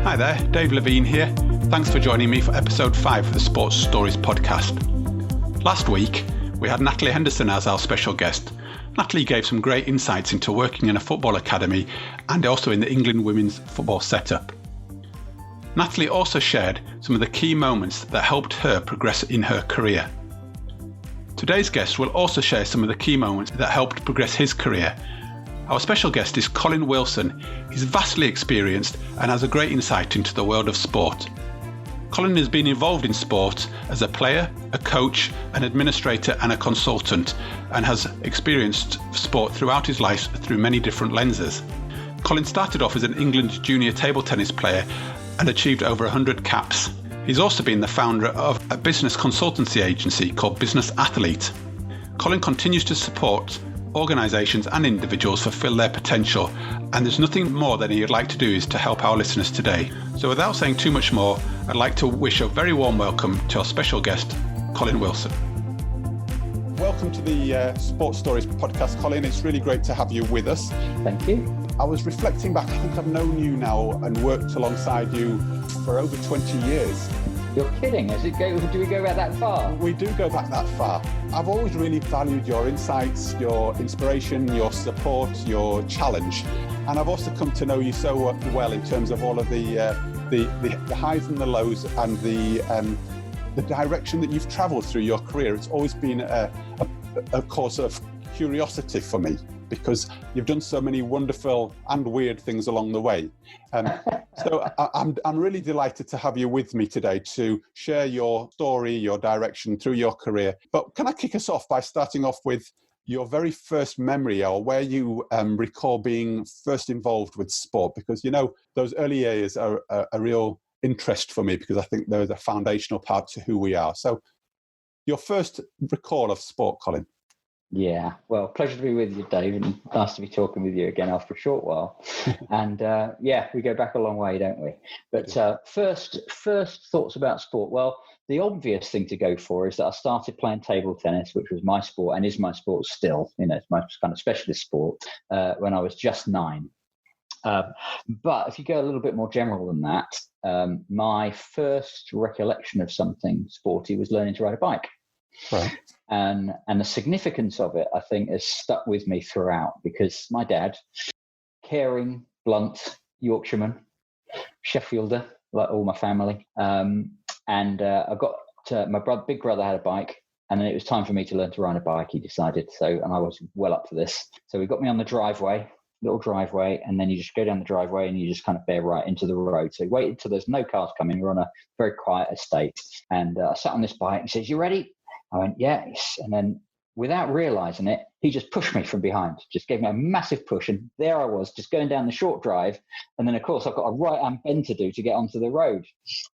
Hi there, Dave Levine here. Thanks for joining me for episode 5 of the Sports Stories podcast. Last week, we had Natalie Henderson as our special guest. Natalie gave some great insights into working in a football academy and also in the England women's football setup. Natalie also shared some of the key moments that helped her progress in her career. Today's guest will also share some of the key moments that helped progress his career. Our special guest is Colin Wilson. He's vastly experienced and has a great insight into the world of sport. Colin has been involved in sport as a player, a coach, an administrator and a consultant, and has experienced sport throughout his life through many different lenses. Colin started off as an England junior table tennis player and achieved over 100 caps. He's also been the founder of a business consultancy agency called Business Athlete. Colin continues to support organisations and individuals fulfil their potential, and there's nothing more than he'd like to do is to help our listeners today. So without saying too much more, I'd like to wish a very warm welcome to our special guest, Colin Wilson. Welcome to the Sports Stories podcast, Colin. It's really great to have you with us. Thank you. I was reflecting back, I think I've known you now and worked alongside you for over 20 years. You're kidding. Do we go back that far? We do go back that far. I've always really valued your insights, your inspiration, your support, your challenge. And I've also come to know you so well in terms of all of the highs and the lows and the direction that you've travelled through your career. It's always been a cause of curiosity for me, because you've done so many wonderful and weird things along the way. So I'm really delighted to have you with me today to share your story, your direction through your career. But can I kick us off by starting off with your very first memory, or where you recall being first involved with sport? Because, you know, those early years are a real interest for me, because I think they're the foundational part to who we are. So your first recall of sport, Colin. Yeah, well, pleasure to be with you, Dave, and nice to be talking with you again after a short while. And we go back a long way, don't we? But first thoughts about sport. Well, the obvious thing to go for is that I started playing table tennis, which was my sport and is my sport still. You know, it's my kind of specialist sport when I was just 9. But if you go a little bit more general than that, my first recollection of something sporty was learning to ride a bike. Right. And the significance of it, I think, has stuck with me throughout, because my dad, caring, blunt, Yorkshireman, Sheffielder, like all my family, and I got my big brother had a bike, and then it was time for me to learn to ride a bike, he decided. And I was well up for this. So he got me on the little driveway, and then you just go down the driveway and you just kind of bear right into the road. So he waited till there's no cars coming. We're on a very quiet estate, and I sat on this bike. He says, "You ready?" I went, yes. And then without realizing it, he just pushed me from behind, just gave me a massive push. And there I was, just going down the short drive. And then, of course, I've got a right-hand bend to do to get onto the road.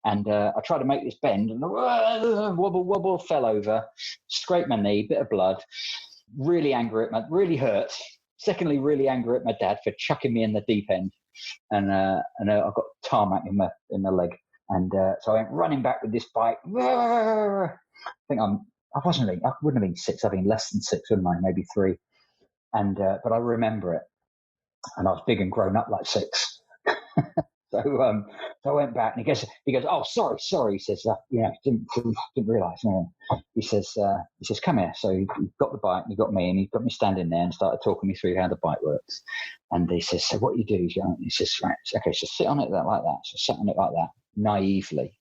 And I tried to make this bend, and wobble, fell over, scraped my knee, bit of blood, really angry really hurt. Secondly, really angry at my dad for chucking me in the deep end. And I got tarmac in my leg. And so I went running back with this bike. I think I wouldn't have been 6, I'd been less than 6, wouldn't I? Maybe 3. And, but I remember it. And I was big and grown up like 6. So I went back, and he goes, "Oh, sorry. He says, didn't realise. No. He says, come here. So he got the bike, and he got me, and he got me standing there and started talking me through how the bike works. And he says, "So what you do is he says, right, okay, so sit on it like that." So I sat on it like that, naively.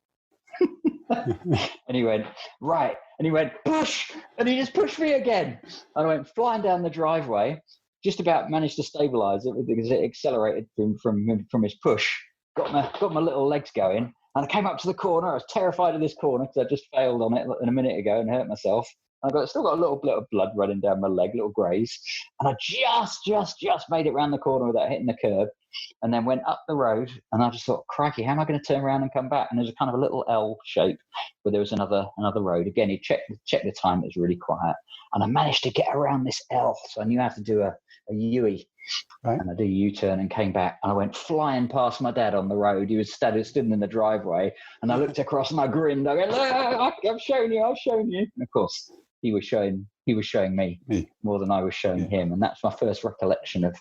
And he went, right. And he went, push. And he just pushed me again. And I went flying down the driveway, just about managed to stabilise it because it accelerated from his push. Got my little legs going. And I came up to the corner. I was terrified of this corner because I just failed on it a minute ago and hurt myself. And still got a little bit of blood running down my leg, little graze. And I just made it round the corner without hitting the curb. And then went up the road, and I just thought, crikey, how am I going to turn around and come back? And there's a kind of a little L shape where there was another road. Again, he checked the time, it was really quiet. And I managed to get around this L. So I knew how to do a U-E. Right. And I did a U-turn and came back, and I went flying past my dad on the road. He was stood in the driveway, and I looked across and I grinned. I go, "Look, I've shown you. And of course, he was showing he was showing me more than I was showing him, and that's my first recollection of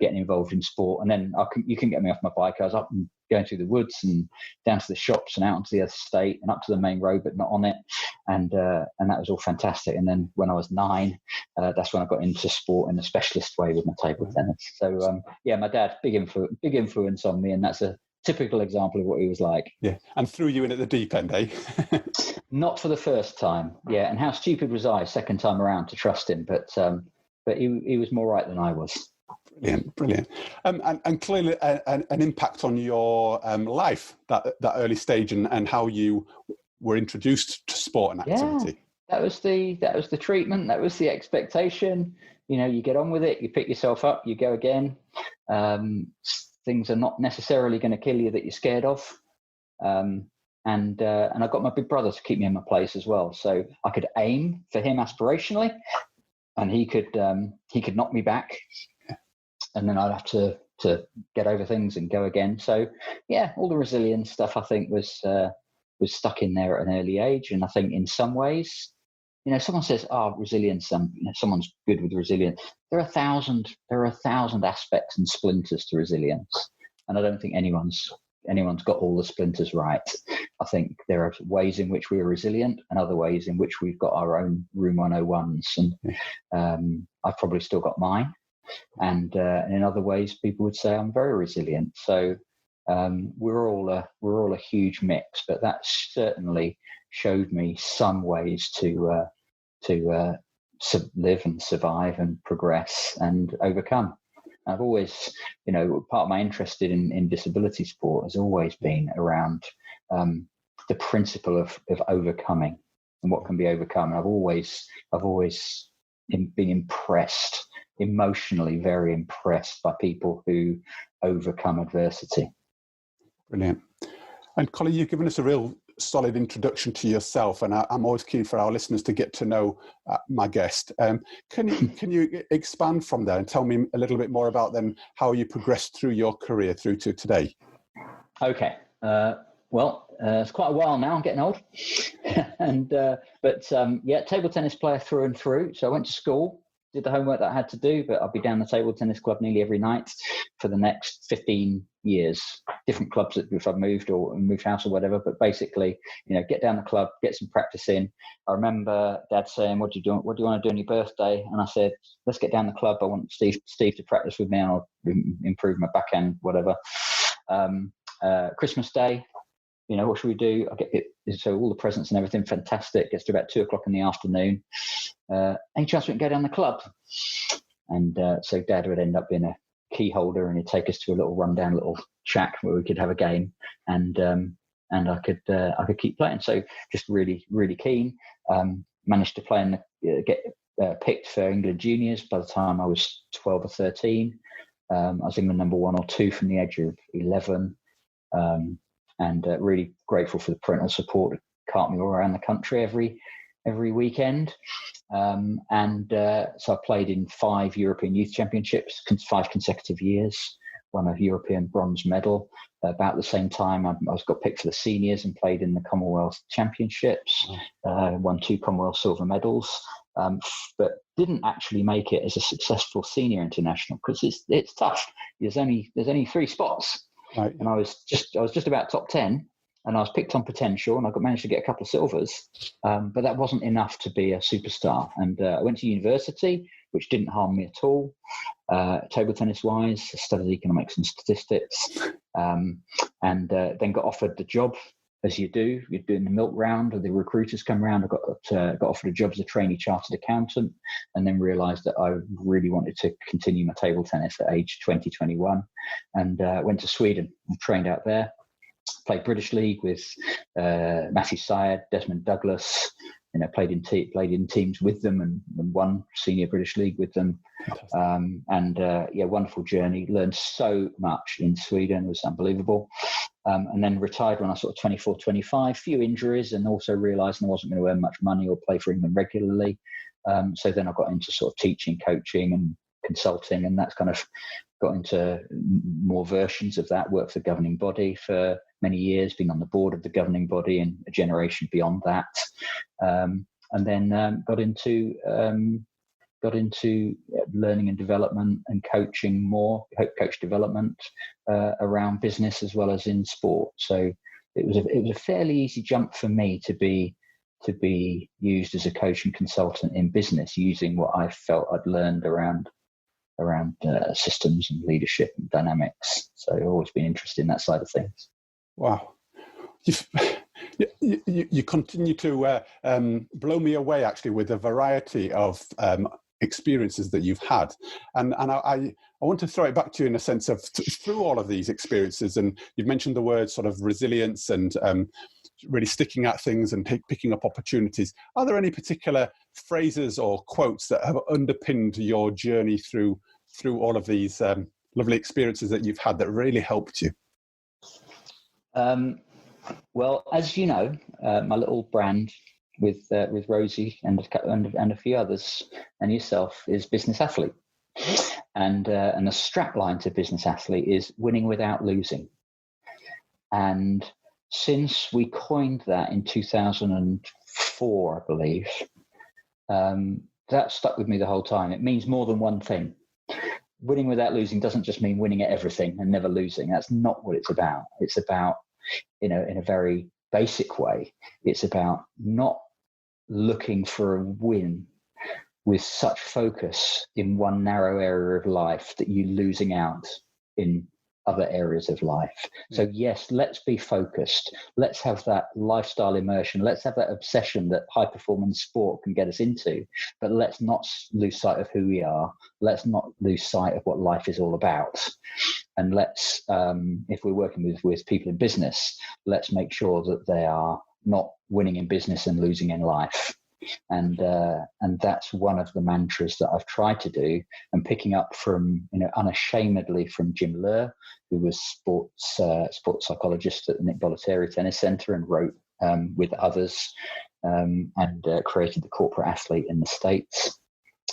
getting involved in sport. And then you couldn't get me off my bike. I was up and going through the woods and down to the shops and out onto the estate and up to the main road, but not on it. And that was all fantastic. And then when I was 9, that's when I got into sport in a specialist way with my table tennis. So my dad, big influence on me, and that's a typical example of what he was like. Yeah, and threw you in at the deep end, eh? Not for the first time, yeah. And how stupid was I second time around to trust him? But he was more right than I was. Brilliant. And clearly an impact on your life, that early stage, and how you were introduced to sport and activity. Yeah, that was the treatment. That was the expectation. You get on with it. You pick yourself up. You go again. Things are not necessarily going to kill you that you're scared of. And I got my big brother to keep me in my place as well, so I could aim for him aspirationally, and he could knock me back, and then I'd have to get over things and go again. So yeah, all the resilience stuff I think was stuck in there at an early age. And I think in some ways, someone says, resilience, someone's good with resilience. There are 1,000 aspects and splinters to resilience, and I don't think anyone's got all the splinters right. I think there are ways in which we're resilient and other ways in which we've got our own Room 101s, and I've probably still got mine. And in other ways, people would say I'm very resilient. So we're all a huge mix, but that certainly showed me some ways to live and survive and progress and overcome. I've always, part of my interest in disability sport has always been around the principle of overcoming and what can be overcome. And I've always been impressed, emotionally very impressed by people who overcome adversity. Brilliant. And Colin, you've given us a real solid introduction to yourself, and I'm always keen for our listeners to get to know my guest. Can you expand from there and tell me a little bit more about then how you progressed through your career through to today? Okay. It's quite a while now. I'm getting old, but table tennis player through and through. So I went to school, did the homework that I had to do, but I'll be down the table tennis club nearly every night for the next 15 years. Different clubs if I've moved or moved house or whatever, but basically, get down the club, get some practice in. I remember Dad saying, "What do you want to do on your birthday?" And I said, "Let's get down the club. I want Steve to practice with me, and I'll improve my backhand, whatever." Christmas Day, what should we do? So all the presents and everything, fantastic. Gets to about 2:00 in the afternoon. Any chance we can go down the club? And so Dad would end up being a key holder, and he'd take us to a little rundown little shack where we could have a game, and I could keep playing. So just really, really keen. Managed to play and get picked for England juniors by the time I was 12 or 13. I was England number 1 or 2 from the age of 11. And really grateful for the parental support to cart me all around the country every weekend. So I played in 5 European Youth Championships, 5 consecutive years, won a European bronze medal. About the same time, I got picked for the seniors and played in the Commonwealth Championships, won 2 Commonwealth Silver medals, but didn't actually make it as a successful senior international because it's tough. There's only 3 spots. Right. And I was just about top 10, and I was picked on potential, and I managed to get a couple of silvers, but that wasn't enough to be a superstar. And I went to university, which didn't harm me at all, table tennis wise. I studied economics and statistics, and then got offered the job, as you do. You're doing the milk round, or the recruiters come around. I got offered a job as a trainee chartered accountant, and then realised that I really wanted to continue my table tennis at age 20, 21, and went to Sweden and trained out there. Played British League with Matthew Syed, Desmond Douglas. Played in teams with them and won Senior British League with them. Wonderful journey. Learned so much in Sweden. It was unbelievable. And then retired when I was sort of 24, 25. Few injuries, and also realising I wasn't going to earn much money or play for England regularly. So then I got into sort of teaching, coaching, and consulting, and that's kind of got into more versions of that. Worked for the governing body for many years, been on the board of the governing body and a generation beyond that. and then got into learning and development and coaching more, coach development around business as well as in sport. So it was a fairly easy jump for me to be used as a coach and consultant in business, using what I felt I'd learned around systems and leadership and dynamics. So I've always been interested in that side of things. Wow. You continue to blow me away, actually, with the variety of experiences that you've had. And I want to throw it back to you in a sense of through all of these experiences, and you've mentioned the word sort of resilience and really sticking at things and picking up opportunities. Are there any particular phrases or quotes that have underpinned your journey through all of these lovely experiences that you've had that really helped you? Well, as you know, my little brand with Rosie and a few others and yourself is business athlete, and the strap line to business athlete is winning without losing. And since we coined that in 2004, I believe, that stuck with me the whole time. It means more than one thing. Winning without losing doesn't just mean winning at everything and never losing. That's not what it's about. It's about, in a very basic way, it's about not looking for a win with such focus in one narrow area of life that you're losing out in other areas of life. So yes, let's be focused. Let's have that lifestyle immersion. Let's have that obsession that high performance sport can get us into, but let's not lose sight of who we are. Let's not lose sight of what life is all about. And let's, if we're working with people in business, let's make sure that they are not winning in business and losing in life. And that's one of the mantras that I've tried to do, and picking up from, unashamedly from Jim Loehr, who was sports psychologist at the Nick Bollettieri Tennis Centre and wrote with others and created the corporate athlete in the States.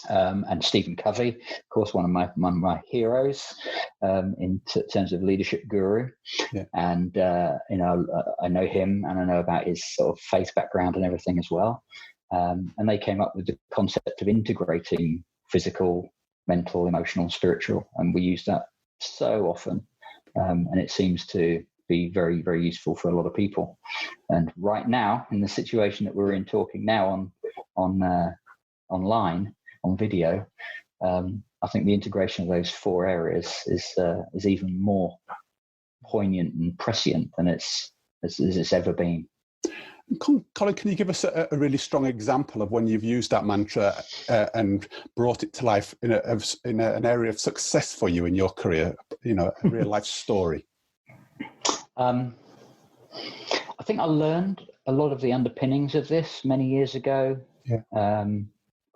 And Stephen Covey, of course, one of my heroes in terms of leadership guru. Yeah. And I know him, and I know about his sort of faith background and everything as well. And they came up with the concept of integrating physical, mental, emotional, spiritual, and we use that so often, and it seems to be very, very useful for a lot of people. And right now, in the situation that we're in, talking now on online on video, I think the integration of those four areas is even more poignant and prescient than it's ever been. Colin, can you give us a really strong example of when you've used that mantra and brought it to life in an area of success for you in your career? A real life story. I think I learned a lot of the underpinnings of this many years ago. Yeah.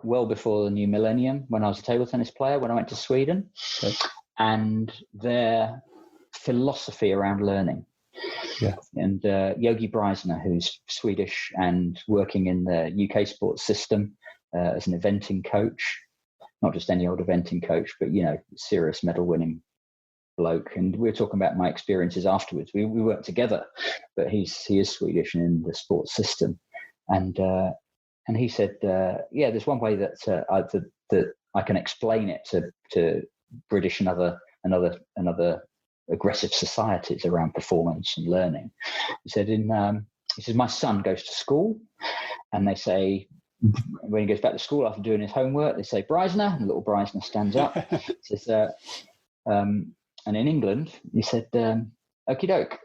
Well before the new millennium, when I was a table tennis player, when I went to Sweden, okay. And their philosophy around learning. Yeah. And Yogi Breisner, who's Swedish and working in the UK sports system as an eventing coach, not just any old eventing coach, but, serious medal winning bloke. And we were talking about my experiences afterwards. We worked together, but he is Swedish and in the sports system. And he said, there's one way that I can explain it to British and other aggressive societies around performance and learning. He said, my son goes to school, and they say, when he goes back to school after doing his homework, they say, Breisner, and little Breisner stands up. Says, and in England, he said, okie doke,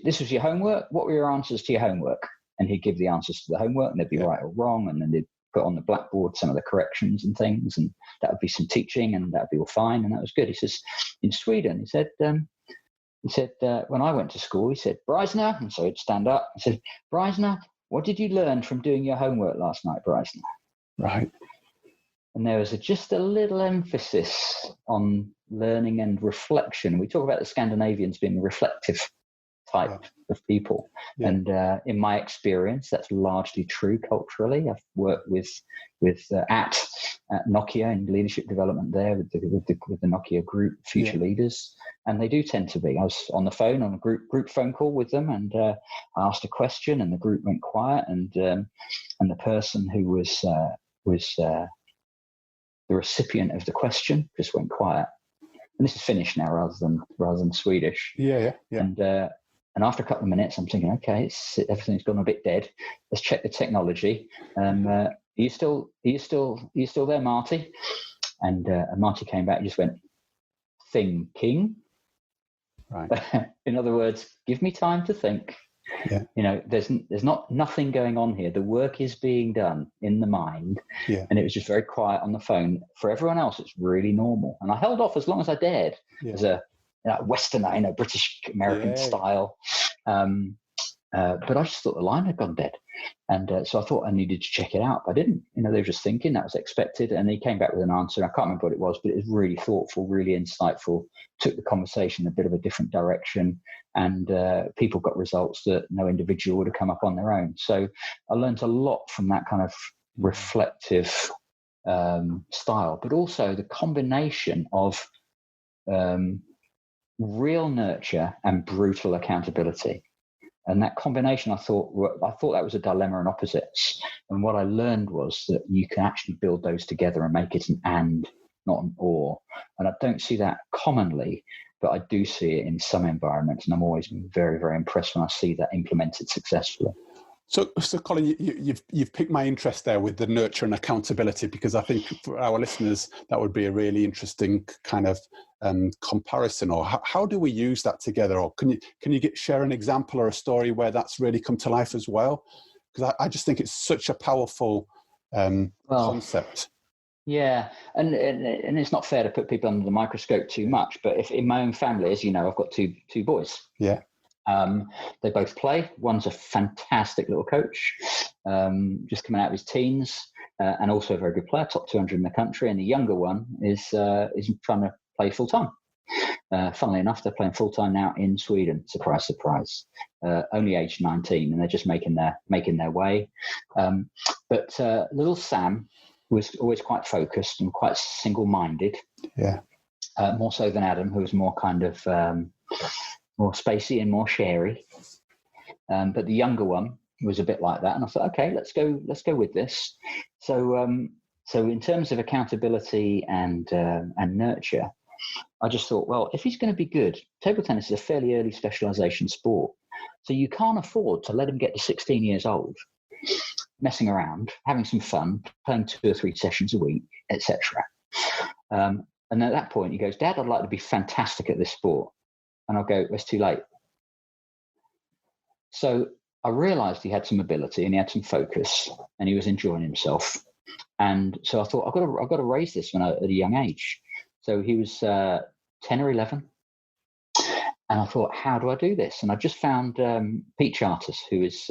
this was your homework. What were your answers to your homework? And he'd give the answers to the homework, and they'd be right or wrong, and then they'd put on the blackboard some of the corrections and things, and that would be some teaching, and that would be all fine, and that was good. He says, in Sweden, he said, when I went to school, he said, Breisner, and so he'd stand up and said, Breisner, what did you learn from doing your homework last night, Breisner? Right. And there was just a little emphasis on learning and reflection. We talk about the Scandinavians being reflective type of people. Yeah. And in my experience, that's largely true culturally. I've worked with at Nokia in leadership development there with the Nokia group, future leaders, and they do tend to be. I was on the phone on a group phone call with them, and I asked a question, and the group went quiet, and the person who was the recipient of the question just went quiet. And this is Finnish now rather than Swedish. Yeah. And after a couple of minutes, I'm thinking, okay, everything's gone a bit dead. Let's check the technology. Are you still there, Marty? And Marty came back and just went, thinking. Right. In other words, give me time to think. Yeah. There's nothing going on here. The work is being done in the mind. Yeah. And it was just very quiet on the phone. For everyone else, it's really normal. And I held off as long as I dared as a Westerner, British American style. But I just thought the line had gone dead. And so I thought I needed to check it out. I didn't. They were just thinking that was expected. And he came back with an answer. I can't remember what it was, but it was really thoughtful, really insightful, took the conversation a bit of a different direction. And people got results that no individual would have come up on their own. So I learned a lot from that kind of reflective style, but also the combination of real nurture and brutal accountability. And that combination, I thought that was a dilemma and opposites. And what I learned was that you can actually build those together and make it an and, not an or. And I don't see that commonly, but I do see it in some environments. And I'm always very, very impressed when I see that implemented successfully. So Colin, you've piqued my interest there with the nurture and accountability, because I think for our listeners that would be a really interesting kind of comparison. Or how do we use that together? Or can you share an example or a story where that's really come to life as well? Because I just think it's such a powerful concept. Yeah, and it's not fair to put people under the microscope too much. But if in my own family, as you know, I've got two boys. Yeah. They both play. One's a fantastic little coach, just coming out of his teens, and also a very good player, top 200 in the country. And the younger one is trying to play full time. Funnily enough, they're playing full time now in Sweden. Surprise, surprise. Only aged 19, and they're just making their way. But little Sam was always quite focused and quite single-minded. Yeah. More so than Adam, who was more kind of more spacey and more sharey. But the younger one was a bit like that. And I thought, okay, let's go with this. So in terms of accountability and nurture, I just thought, well, if he's going to be good, table tennis is a fairly early specialization sport. So you can't afford to let him get to 16 years old, messing around, having some fun, playing 2 or 3 sessions a week, etc. And at that point, he goes, Dad, I'd like to be fantastic at this sport. And I'll go, it's too late. So I realized he had some ability and he had some focus and he was enjoying himself. And so I thought, I've got to raise this at a young age. So he was 10 or 11. And I thought, how do I do this? And I just found Pete Charters, who is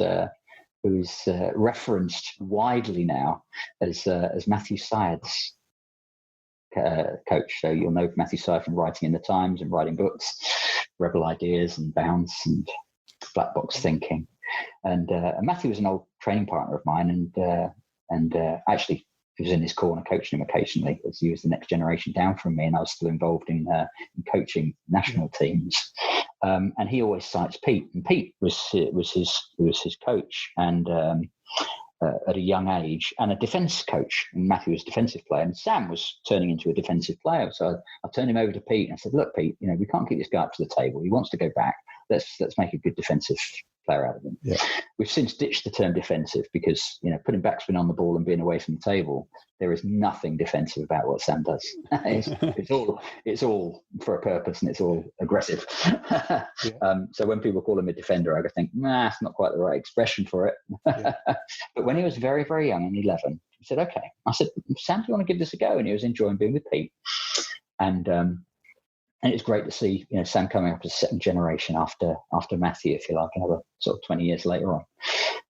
referenced widely now as Matthew Syed's coach. So you'll know Matthew Syed from writing in the Times and writing books, Rebel Ideas and Bounce and Black Box Thinking. And Matthew was an old training partner of mine, and actually he was in his corner coaching him occasionally, as he was the next generation down from me, and I was still involved in coaching national teams. And he always cites Pete, and Pete was his coach, and at a young age, and a defence coach. And Matthew was a defensive player, and Sam was turning into a defensive player. So I turned him over to Pete and I said, "Look, Pete, we can't keep this guy up to the table. He wants to go back. Let's make a good defensive player out of him." Yeah. We've since ditched the term defensive because putting backspin on the ball and being away from the table, there is nothing defensive about what Sam does. it's all for a purpose and it's all aggressive. Yeah. So when people call him a defender, I think, nah, it's not quite the right expression for it. Yeah. But when he was very, very young, and 11, he said, "Okay." I said, "Sam, do you want to give this a go?" And he was enjoying being with Pete. And it was great to see, Sam coming up as a second generation after Matthew, if you like, another sort of 20 years later on.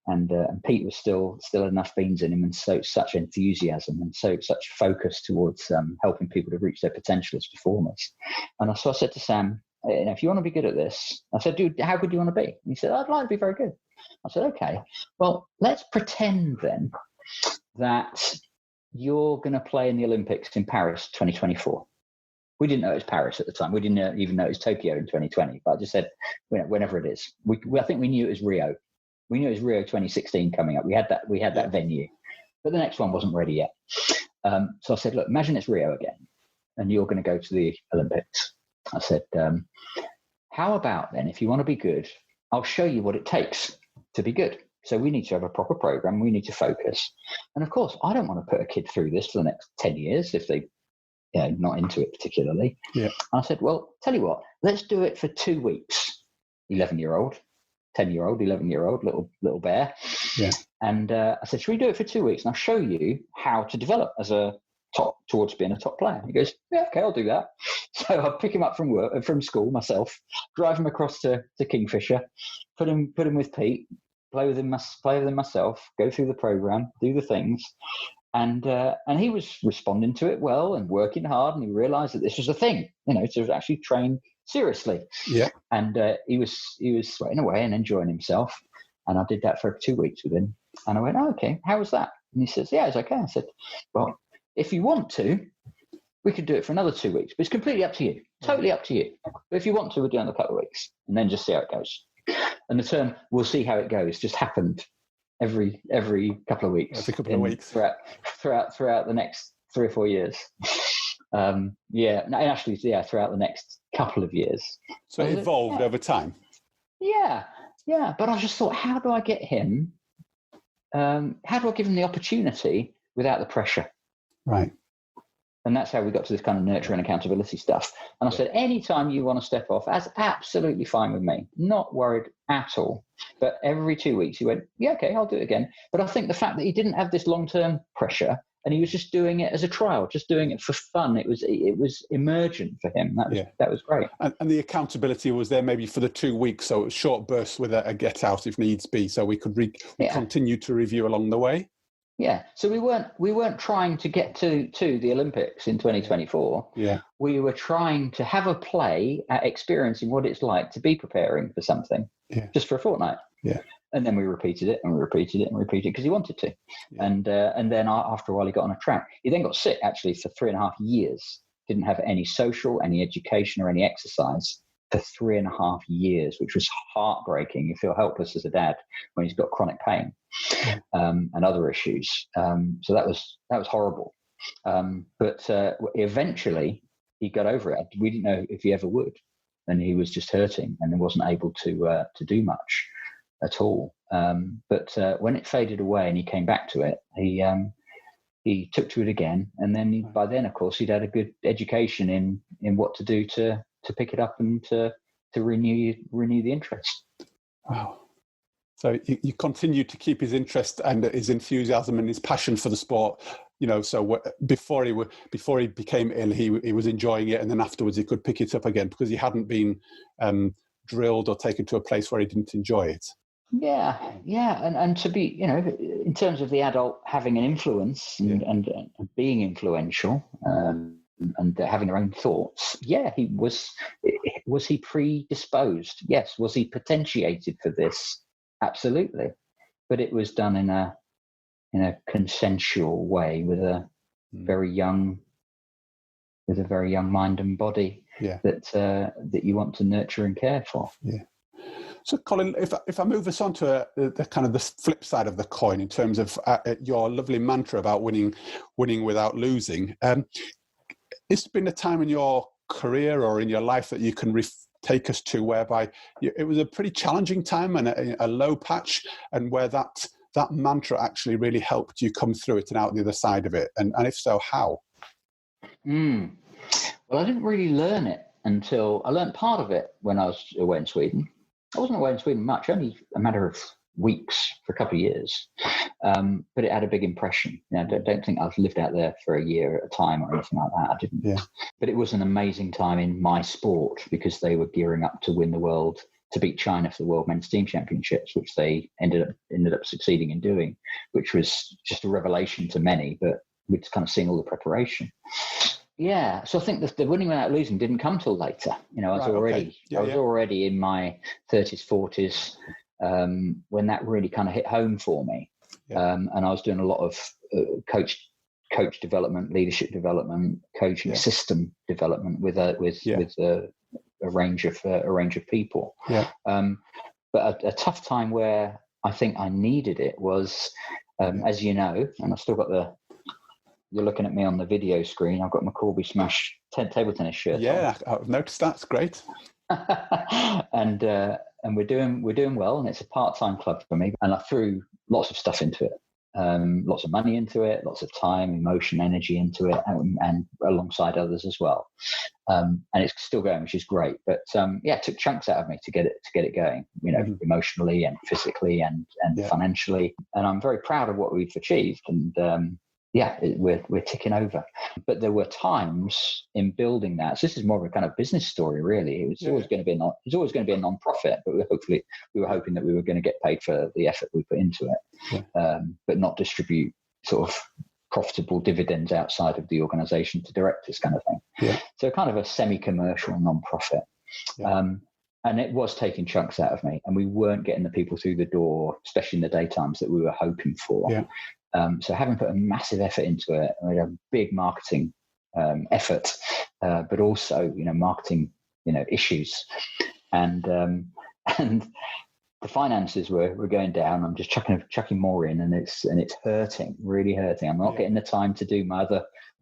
And Pete was still enough beans in him, and such enthusiasm and such focus towards helping people to reach their potential as performers. And so I said to Sam, if you want to be good at this, I said, dude, how good do you want to be? And he said, I'd like to be very good. I said, okay, well, let's pretend then that you're going to play in the Olympics in Paris 2024. We didn't know it was Paris at the time. We didn't even know it was Tokyo in 2020. But I just said, whenever it is. I think we knew it was Rio. We knew it was Rio 2016 coming up. We had that venue, but the next one wasn't ready yet. So I said, look, imagine it's Rio again, and you're going to go to the Olympics. I said, how about then, if you want to be good, I'll show you what it takes to be good. So we need to have a proper program. We need to focus. And of course, I don't want to put a kid through this for the next 10 years if they not into it particularly. Yeah. I said, well, tell you what, let's do it for 2 weeks. 11-year-old, 10-year-old, 11-year-old, little bear. Yeah. And I said, should we do it for 2 weeks? And I'll show you how to develop as towards being a top player. He goes, yeah, okay, I'll do that. So I pick him up from school myself, drive him across to Kingfisher, put him with Pete, play with him myself, go through the program, do the things. And he was responding to it well and working hard, and he realised that this was a thing, to actually train seriously. Yeah. And he was sweating away and enjoying himself. And I did that for 2 weeks with him. And I went, oh, okay, how was that? And he says, yeah, it's okay. I said, well, if you want to, we could do it for another 2 weeks. But it's completely up to you, totally up to you. But if you want to, we'll do it in a couple of weeks and then just see how it goes. And the term "we'll see how it goes" just happened every couple of weeks. Every couple of weeks throughout the next 3 or 4 years. Throughout the next couple of years. So it evolved over time. Yeah. But I just thought, how do I get him? How do I give him the opportunity without the pressure? Right. And that's how we got to this kind of nurture and accountability stuff. And I said, anytime you want to step off, that's absolutely fine with me. Not worried at all. But every 2 weeks he went, yeah, okay, I'll do it again. But I think the fact that he didn't have this long-term pressure and he was just doing it as a trial, just doing it for fun. It was emergent for him. That was great. And the accountability was there maybe for the 2 weeks. So it was short bursts with a get out if needs be. So we could continue to review along the way. Yeah, so we weren't trying to get to the Olympics in 2024. Yeah, we were trying to have a play at experiencing what it's like to be preparing for something, just for a fortnight. Yeah, and then we repeated it because he wanted to, and then after a while he got on a track. He then got sick actually for 3.5 years. Didn't have any social, any education, or any exercise for 3.5 years, which was heartbreaking. You feel helpless as a dad when he's got chronic pain and other issues. So that was horrible. But eventually he got over it. We didn't know if he ever would, and he was just hurting and wasn't able to do much at all. But when it faded away and he came back to it, he took to it again. And then by then, of course, he'd had a good education in what to do to pick it up and to renew the interest. Wow. So you continue to keep his interest and his enthusiasm and his passion for the sport, so before he became ill, he was enjoying it. And then afterwards he could pick it up again because he hadn't been drilled or taken to a place where he didn't enjoy it. Yeah. And to be, in terms of the adult having an influence and being influential, and having their own thoughts. Yeah, he was he predisposed? Yes. Was he potentiated for this? Absolutely. But it was done in a consensual way with a very young mind and body that you want to nurture and care for. Yeah. So, Colin, if I move us on to the kind of the flip side of the coin in terms of your lovely mantra about winning without losing, it's been a time in your career or in your life that you can take us to whereby it was a pretty challenging time and a low patch, and where that mantra actually really helped you come through it and out the other side of it, and if so, how? Well, I didn't really learn it until I learned part of it when I was away in Sweden. I wasn't away in Sweden much, only a matter of weeks for a couple of years, but it had a big impression. I don't think I've lived out there for a year at a time or anything like that. I didn't. Yeah. But it was an amazing time in my sport because they were gearing up to win the world, to beat China for the World Men's Team Championships, which they ended up succeeding in doing, which was just a revelation to many. But we'd kind of seen all the preparation. Yeah, so I think the winning without losing didn't come till later. I was already in my 30s, 40s when that really kind of hit home for me. And I was doing a lot of coach development, leadership development, coaching system development with a range of people. But a tough time where I think I needed it was, as you know, and I've still got you're looking at me on the video screen. I've got my Corby Smash table tennis shirt. Yeah, on. I've noticed that. It's great. and we're doing well, and it's a part-time club for me. And I threw lots of stuff into it, lots of money into it, lots of time, emotion, energy into it, and alongside others as well. And it's still going, which is great. But it took chunks out of me to get it going. Emotionally and physically and financially. And I'm very proud of what we've achieved. And we're ticking over. But there were times in building that. So this is more of a kind of business story, really. It was always going to be a non-profit, but we were hoping that we were going to get paid for the effort we put into it, but not distribute sort of profitable dividends outside of the organisation to directors, kind of thing. Yeah. So kind of a semi-commercial non-profit. Yeah. And it was taking chunks out of me, and we weren't getting the people through the door, especially in the daytimes, that we were hoping for. Yeah. So having put a massive effort into it, we had a big marketing effort, but also, marketing, issues, and the finances were going down. I'm just chucking more in, and it's hurting, really hurting. I'm not getting the time to do my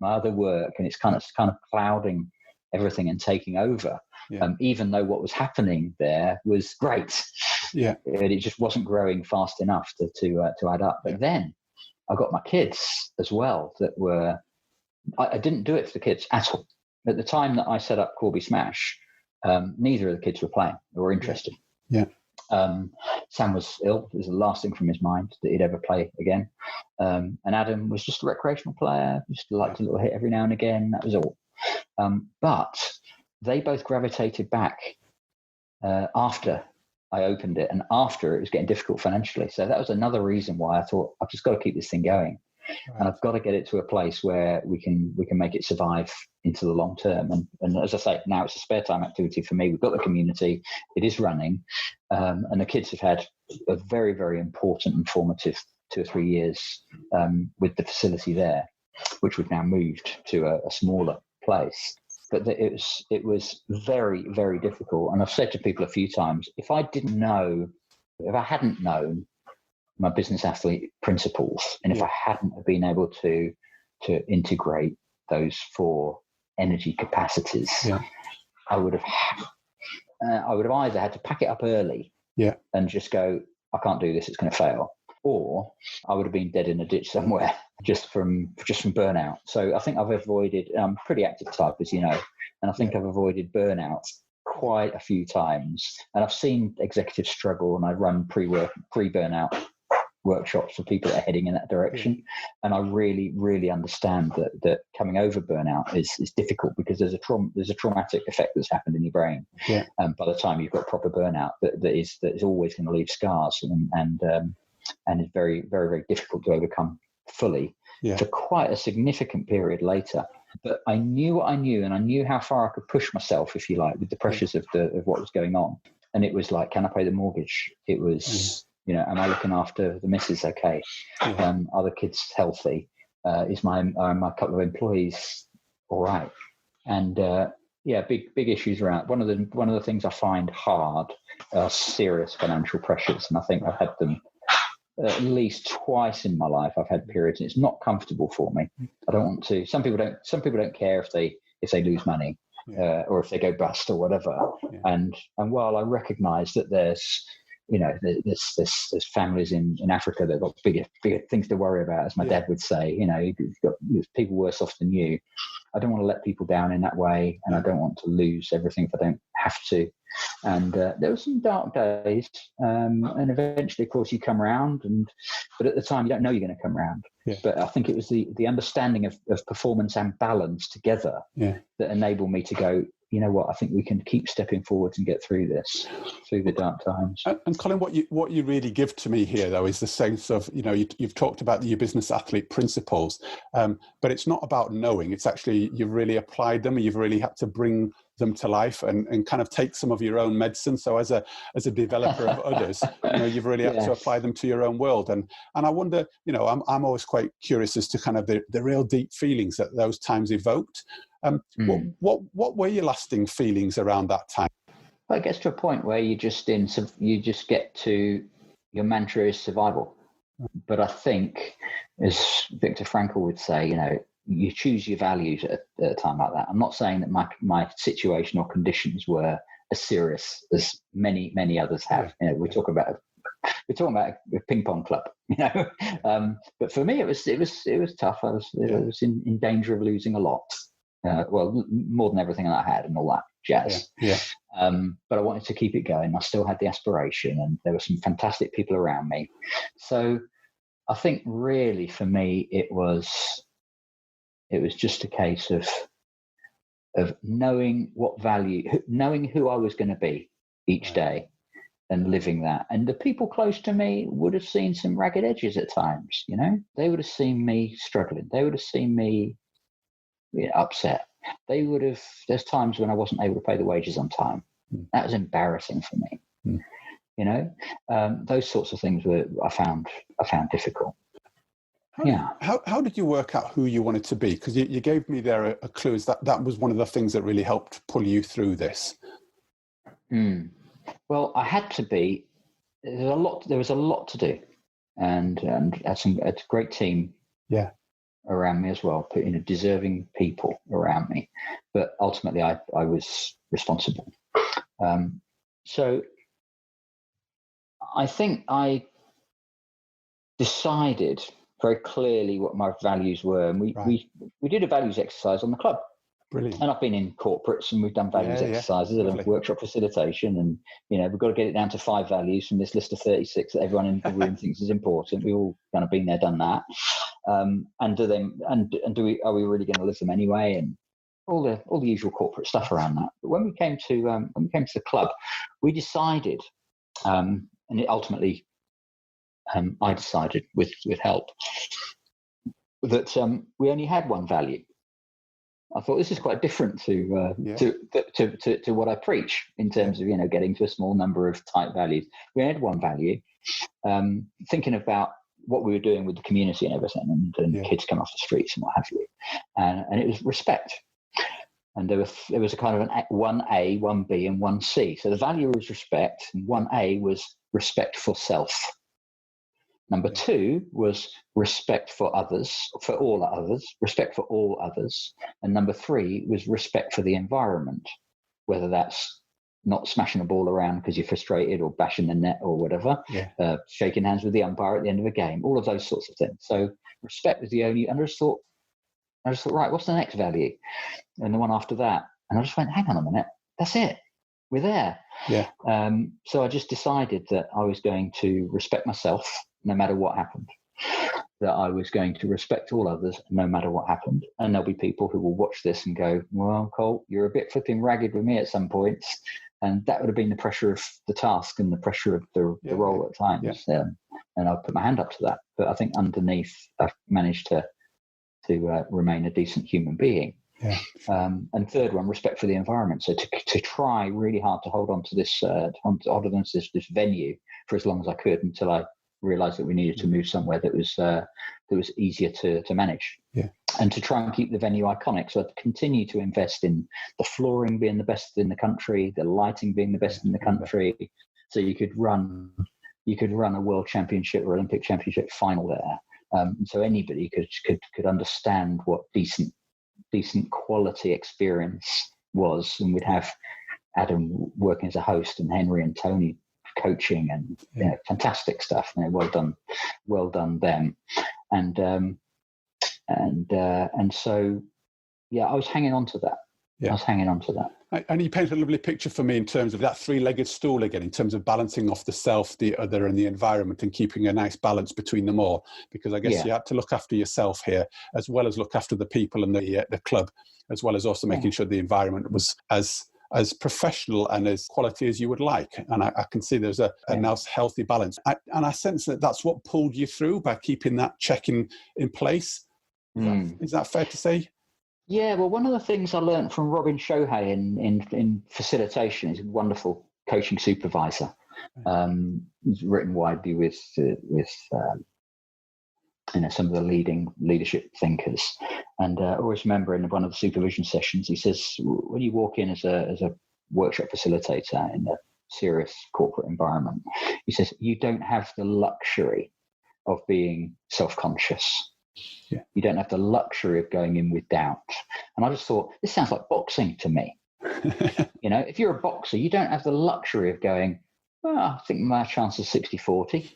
other work, and it's kind of clouding everything and taking over. Yeah. Even though what was happening there was great, it just wasn't growing fast enough to add up. But then I got my kids as well that were, I didn't do it for the kids at all. At the time that I set up Corby Smash, neither of the kids were playing or interested. Yeah. Sam was ill. It was the last thing from his mind that he'd ever play again. And Adam was just a recreational player, just liked a little hit every now and again. That was all. But they both gravitated back after I opened it, and after it was getting difficult financially. So that was another reason why I thought, I've just got to keep this thing going. Right. And I've got to get it to a place where we can make it survive into the long term. And as I say, now it's a spare time activity for me. We've got the community, it is running, and the kids have had a very, very important and formative 2 or 3 years with the facility there, which we've now moved to a smaller place. But it was very, very difficult. And I've said to people a few times, if I hadn't known my business athlete principles, and if I hadn't been able to integrate those 4 energy capacities, I would have either had to pack it up early and just go, I can't do this, it's going to fail, or I would have been dead in a ditch somewhere just from burnout. So I think I've avoided, I'm a pretty active type, as you know, and I think I've avoided burnout quite a few times. And I've seen executives struggle, and I run pre-burnout workshops for people that are heading in that direction. And I really, really understand that coming over burnout is difficult, because there's a traumatic effect that's happened in your brain. Yeah. By the time you've got proper burnout, that is always going to leave scars, and is very, very, very difficult to overcome fully for quite a significant period later. But I knew what I knew, and I knew how far I could push myself, if you like, with the pressures of what was going on. And it was like, can I pay the mortgage? It was, am I looking after the missus okay? Are the kids healthy? Are my couple of employees all right? And big issues around. One of the things I find hard are serious financial pressures, and I think I've had them at least twice in my life. I've had periods, and it's not comfortable for me. I don't want to. Some people don't care if they lose money or if they go bust or whatever. Yeah. And while I recognise that there's families in Africa that have got bigger things to worry about, as my dad would say. You've got people worse off than you. I don't want to let people down in that way, and I don't want to lose everything if I don't have to. And there were some dark days, and eventually, of course, you come around. But at the time, you don't know you're going to come around. Yeah. But I think it was the understanding of performance and balance together that enabled me to go, you know what, I think we can keep stepping forwards and get through this, through the dark times. And Colin, what you really give to me here, though, is the sense of, you've talked about your business athlete principles, but it's not about knowing. It's actually, you've really applied them, and you've really had to bring them to life and kind of take some of your own medicine. So as a developer of others, you've really had to apply them to your own world. And I wonder, I'm always quite curious as to kind of the real deep feelings that those times evoked. What were your lasting feelings around that time? Well, it gets to a point where you just get to, your mantra is survival. But I think, as Viktor Frankl would say, you choose your values at a time like that. I'm not saying that my situation or conditions were as serious as many others have. We're talking about a ping pong club, But for me, it was tough. I was in danger of losing a lot. More than everything that I had and all that jazz. But I wanted to keep it going. I still had the aspiration, and there were some fantastic people around me. So I think really for me, it was just a case of knowing what value, knowing who I was going to be each day, and living that. And the people close to me would have seen some ragged edges at times. They would have seen me struggling. They would have seen me upset. They would have. There's times when I wasn't able to pay the wages on time. That was embarrassing for me. Those sorts of things I found difficult. How did you work out who you wanted to be? Because you gave me there a clue. Is that was one of the things that really helped pull you through this? Well, I had to be. There was a lot to do, and had a great team. Around me as well, deserving people around me, but ultimately I was responsible. So I think I decided very clearly what my values were, and we did a values exercise on the club. Brilliant. And I've been in corporates and we've done values exercises and workshop facilitation, and we've got to get it down to 5 values from this list of 36 that everyone in the room thinks is important. We've all kind of been there, done that. And are we really going to live them anyway? And all the usual corporate stuff around that. But when we came to the club, we decided, and it ultimately, I decided with help, that we only had one value. I thought this is quite different to what I preach in terms of getting to a small number of tight values. We had one value, thinking about what we were doing with the community and everything, and kids come off the streets and what have you, and it was respect. And there was a kind of an 1A, 1B, and 1C. So the value was respect, and 1A was respect for self. Number 2 was respect for others, for all others, respect for all others. And number 3 was respect for the environment, whether that's not smashing a ball around because you're frustrated or bashing the net or whatever, shaking hands with the umpire at the end of a game, all of those sorts of things. So respect was the only, and I just thought, right, what's the next value? And the one after that. And I just went, hang on a minute, that's it. We're there. So I just decided that I was going to respect myself no matter what happened, that I was going to respect all others no matter what happened. And there'll be people who will watch this and go, well, Cole, you're a bit flipping ragged with me at some points. And that would have been the pressure of the task and the pressure of the role at times. And I'll put my hand up to that. But I think underneath, I've managed to remain a decent human being. And third one, respect for the environment. So to try really hard to hold on to this venue for as long as I could, until I realised that we needed to move somewhere that was easier to manage. And to try and keep the venue iconic. So I'd continue to invest in the flooring being the best in the country, the lighting being the best in the country. So you could run a world championship or Olympic championship final there. So anybody could understand what decent quality experience was. And we'd have Adam working as a host and Henry and Tony coaching, and fantastic stuff. Well done them. And so I was hanging on to that. I was hanging on to that. And you paint a lovely picture for me in terms of that three-legged stool again, in terms of balancing off the self, the other, and the environment, and keeping a nice balance between them all. Because I guess you had to look after yourself here, as well as look after the people and the club, as well as also making sure the environment was as professional and as quality as you would like. And I can see there's a nice, healthy balance. And I sense that that's what pulled you through by keeping that check in place. Is that fair to say? Yeah, well, one of the things I learned from Robin Shohei in facilitation is a wonderful coaching supervisor. He's written widely with some of the leading leadership thinkers. And I always remember in one of the supervision sessions, he says, when you walk in as a workshop facilitator in a serious corporate environment, he says, you don't have the luxury of being self-conscious. Yeah. You don't have the luxury of going in with doubt. And I just thought, this sounds like boxing to me. If you're a boxer, you don't have the luxury of going, I think my chance is 60-40.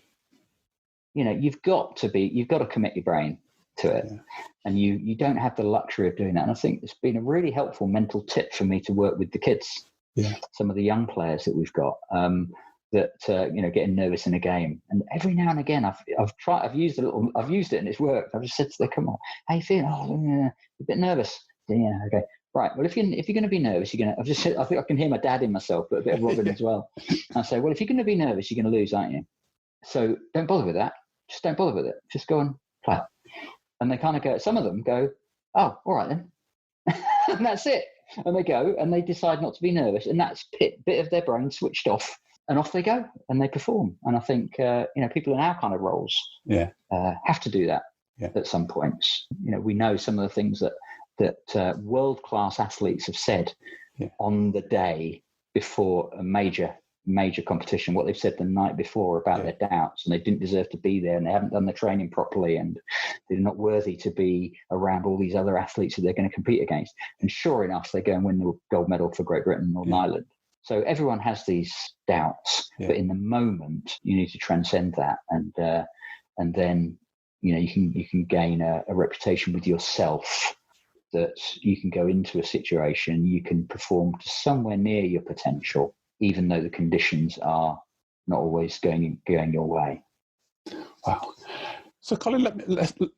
You've got to commit your brain to it. Yeah. And you don't have the luxury of doing that. And I think it's been a really helpful mental tip for me to work with the kids. Yeah. Some of the young players that we've got, getting nervous in a game. And every now and again, I've used it and it's worked. I've just said to them, come on, how you feeling? Oh, yeah, a bit nervous. Yeah, okay. Right. Well, if you're going to be nervous, I think I can hear my dad in myself, but a bit of Robin as well. I say, well, if you're going to be nervous, you're going to lose, aren't you? So don't bother with that. Just don't bother with it. Just go and play. And they kind of go, some of them go, oh, all right then. And that's it. And they go and they decide not to be nervous. And that's bit of their brain switched off. And off they go and they perform. And I think, people in our kind of roles have to do that at some points. We know some of the things that world-class athletes have said on the day before a major competition, what they've said the night before about their doubts, and they didn't deserve to be there and they haven't done the training properly and they're not worthy to be around all these other athletes that they're going to compete against. And sure enough, they go and win the gold medal for Great Britain and Northern Ireland. So everyone has these doubts, but in the moment you need to transcend that, and then you can gain a reputation with yourself that you can go into a situation, you can perform to somewhere near your potential, even though the conditions are not always going your way. Wow. So, Colin,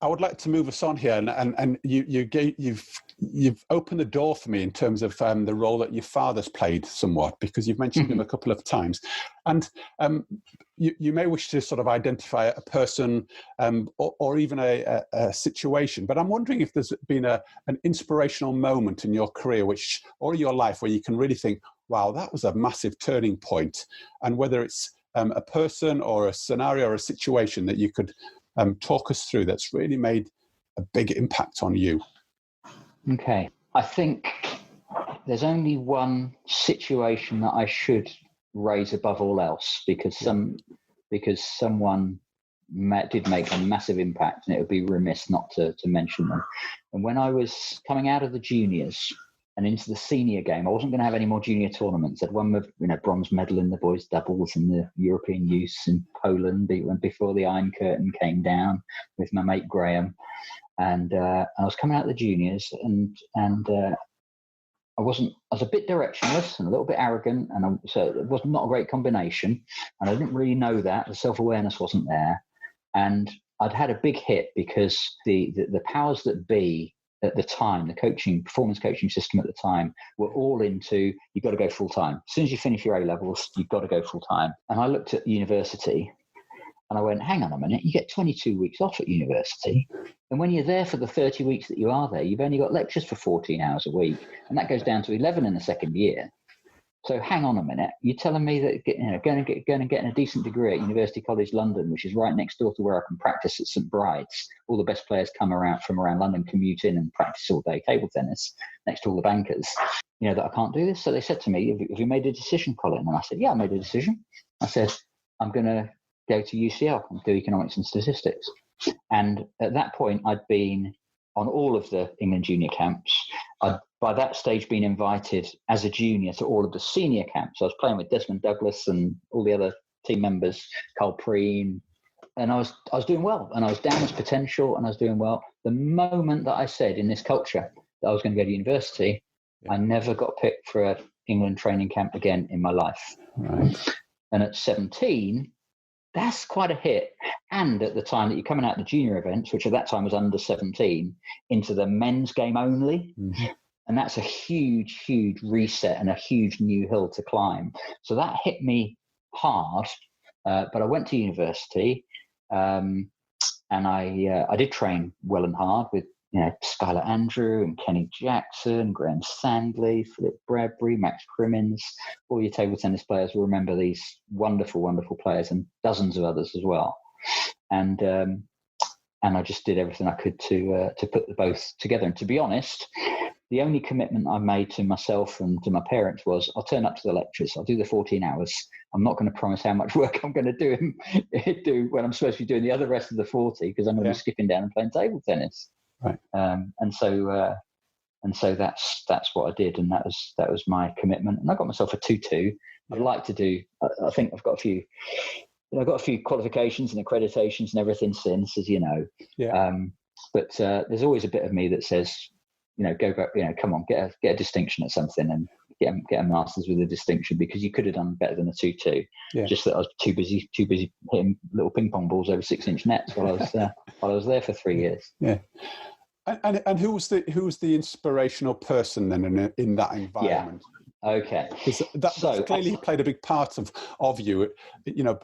I would like to move us on here, and you've opened the door for me in terms of the role that your father's played somewhat, because you've mentioned him a couple of times, and you may wish to sort of identify a person or even a situation, but I'm wondering if there's been an inspirational moment in your career or your life where you can really think, wow, that was a massive turning point, and whether it's a person or a scenario or a situation that you could talk us through that's really made a big impact on you. Okay. I think there's only one situation that I should raise above all else, because someone did make a massive impact, and it would be remiss not to mention them. And when I was coming out of the juniors and into the senior game, I wasn't going to have any more junior tournaments. I'd won the bronze medal in the boys doubles in the European Youths in Poland before the Iron Curtain came down with my mate Graham. And I was coming out of the juniors, and I was a bit directionless and a little bit arrogant, and so it was not a great combination. And I didn't really know that. The self-awareness wasn't there. And I'd had a big hit because the powers that be at the time, the performance coaching system at the time, were all into, you've got to go full time. As soon as you finish your A-levels, you've got to go full time. And I looked at university and I went, hang on a minute, you get 22 weeks off at university. And when you're there for the 30 weeks that you are there, you've only got lectures for 14 hours a week. And that goes down to 11 in the second year. So hang on a minute, you're telling me that going and getting a decent degree at University College London, which is right next door to where I can practice at St Bride's. All the best players come from around London, commute in and practice all day table tennis next to all the bankers. That I can't do this. So they said to me, have you made a decision, Colin? And I said, yeah, I made a decision. I said, I'm going to go to UCL and do economics and statistics. And at that point, I'd been on all of the England junior camps. I'd by that stage been invited as a junior to all of the senior camps. I was playing with Desmond Douglas and all the other team members, Carl Preen, and I was doing well, and I was down as potential, and I was doing well. The moment that I said in this culture that I was going to go to university, I never got picked for an England training camp again in my life. Right. And at 17, that's quite a hit. And at the time that you're coming out of the junior events, which at that time was under 17, into the men's game only. Mm-hmm. And that's a huge, huge reset and a huge new hill to climb. So that hit me hard. But I went to university, and I did train well and hard with Skylar Andrew and Kenny Jackson, Graham Sandley, Philip Bradbury, Max Crimmins. All your table tennis players will remember these wonderful, wonderful players, and dozens of others as well. And I just did everything I could to put the both together. And to be honest, the only commitment I made to myself and to my parents was, I'll turn up to the lectures. I'll do the 14 hours. I'm not going to promise how much work I'm going to do when I'm supposed to be doing the other rest of the 40, because I'm going to be skipping down and playing table tennis. Right. And so that's what I did, and that was my commitment. And I got myself a 2-2. I'd like to do. I think I've got a few. I've got a few qualifications and accreditations and everything since, as you know. Yeah. But there's always a bit of me that says, go back. Come on, get a distinction at something and get a master's with a distinction, because you could have done better than a 2-2. Yeah. Just that I was too busy hitting little ping pong balls over 6-inch nets while I was there for 3 years. Yeah. And who was the inspirational person then in that environment? Yeah. Okay. That's clearly played a big part of you,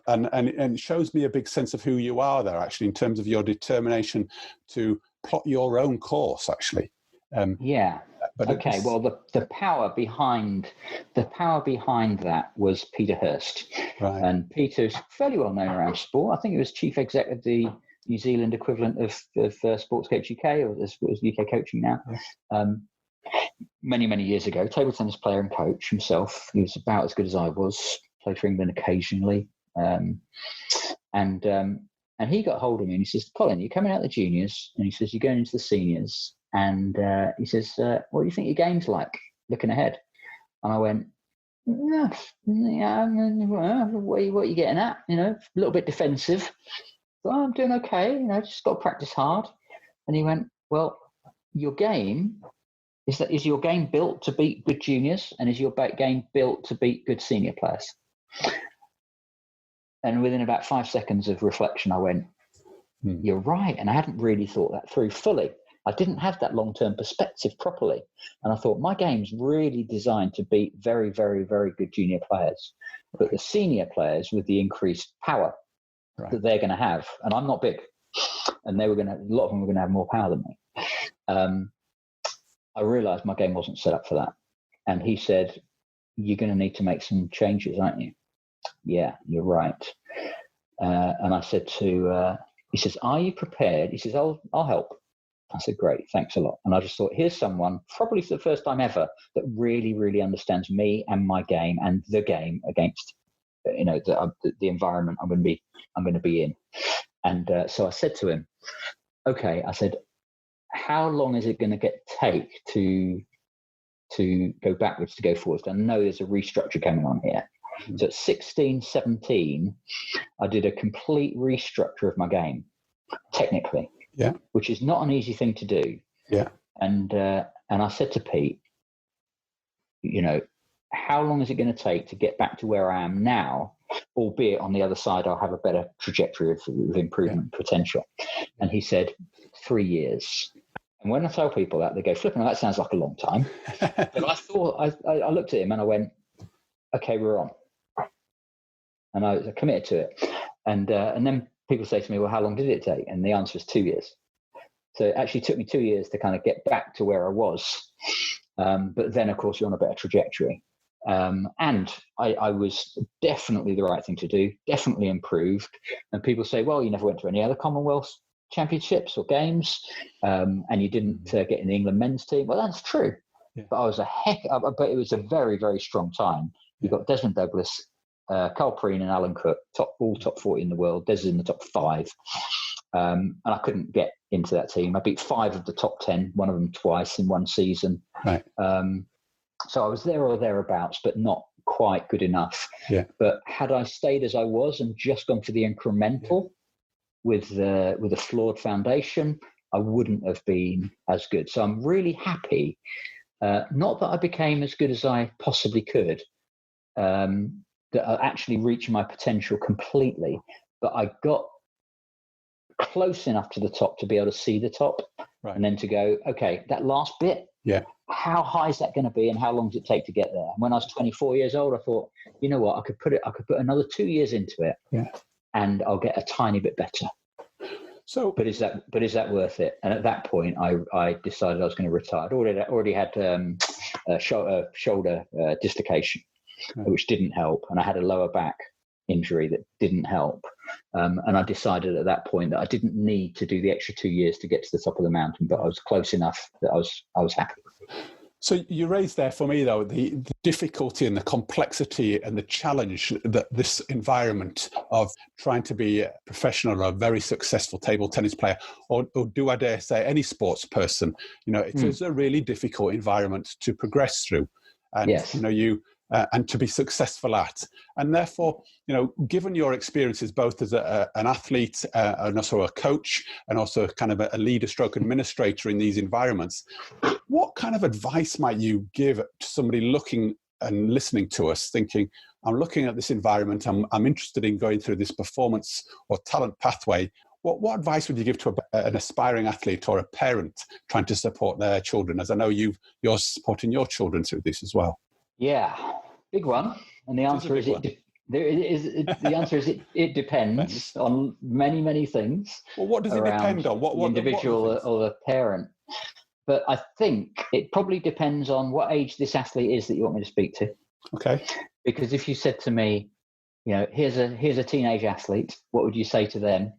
and it shows me a big sense of who you are there, actually, in terms of your determination to plot your own course, actually. Yeah. But okay. Well, the power behind that was Peter Hurst, right? And Peter's fairly well known around sport. I think he was chief exec of the New Zealand equivalent of Sports Coach UK, or as UK Coaching now. Yeah. Many, many years ago, table tennis player and coach himself. He was about as good as I was. Played for England occasionally, and he got hold of me and he says, "Colin, you're coming out of the juniors," and he says, "You're going into the seniors." And he says, "What do you think your game's like looking ahead?" And I went, "Yeah, what are you getting at? A little bit defensive. But I'm doing okay. Just got to practice hard." And he went, "Well, your game is your game built to beat good juniors, and is your game built to beat good senior players?" And within about 5 seconds of reflection, I went, "You're right." And I hadn't really thought that through fully. I didn't have that long-term perspective properly. And I thought, my game's really designed to beat very, very, very good junior players. But the senior players, with the increased power that they're going to have, and I'm not big, and a lot of them were going to have more power than me. I realized my game wasn't set up for that. And he said, "You're going to need to make some changes, aren't you?" "Yeah, you're right." And I said he says, "Are you prepared?" He says, I'll help." I said, "Great, thanks a lot." And I just thought, here's someone, probably for the first time ever, that really, really understands me and my game and the game against, the environment I'm going to be in. And so I said to him, "Okay," I said, "how long is it going to take to go backwards, to go forwards? I know there's a restructure coming on here." Mm-hmm. So at 16, 17, I did a complete restructure of my game, technically. Yeah. Which is not an easy thing to do. Yeah. And I said to Pete, how long is it going to take to get back to where I am now, albeit on the other side I'll have a better trajectory of improvement potential? And he said, 3 years. And when I tell people that, they go, "Flipping, that sounds like a long time." But I thought, I looked at him and I went, "Okay, we're on." And I committed to it. And then people say to me, "Well, how long did it take?" And the answer is 2 years. So it actually took me 2 years to kind of get back to where I was. But then, of course, you're on a better trajectory. And I was definitely the right thing to do, definitely improved. And people say, "Well, you never went to any other Commonwealth championships or games, and you didn't get in the England men's team." Well, that's true. Yeah. But but it was a very, very strong time. You've got Desmond Douglas, Carl Preen and Alan Cook, all top 40 in the world. Des is in the top 5. And I couldn't get into that team. I beat 5 of the top 10, one of them twice in one season. Right. So I was there or thereabouts, but not quite good enough. Yeah. But had I stayed as I was and just gone for the incremental with a flawed foundation, I wouldn't have been as good. So I'm really happy Not that I became as good as I possibly could, that I actually reached my potential completely, but I got close enough to the top to be able to see the top, right. and then to go, okay, that last bit, how high is that going to be, and how long does it take to get there? And when I was 24 years old, I thought, you know what, I could put another 2 years into it, and I'll get a tiny bit better. So, but is that worth it? And at that point, I decided I was going to retire. I already had a shoulder dislocation, which didn't help, and I had a lower back injury that didn't help. And I decided at that point that I didn't need to do the extra 2 years to get to the top of the mountain, but I was close enough that I was happy. So you raised there for me, though, the difficulty and the complexity and the challenge that this environment of trying to be a professional or a very successful table tennis player, or do I dare say any sports person, it is a really difficult environment to progress through. And, and to be successful at. And therefore, given your experiences both as an athlete and also a coach and also kind of a leader stroke administrator in these environments, what kind of advice might you give to somebody looking and listening to us thinking, I'm looking at this environment, I'm interested in going through this performance or talent pathway. What advice would you give to an aspiring athlete or a parent trying to support their children? As I know you're supporting your children through this as well. Yeah, big one. And the answer is it depends on many, many things. Well, what does it depend on? What the individual or the parent? But I think it probably depends on what age this athlete is that you want me to speak to. Okay. Because if you said to me, here's a teenage athlete, what would you say to them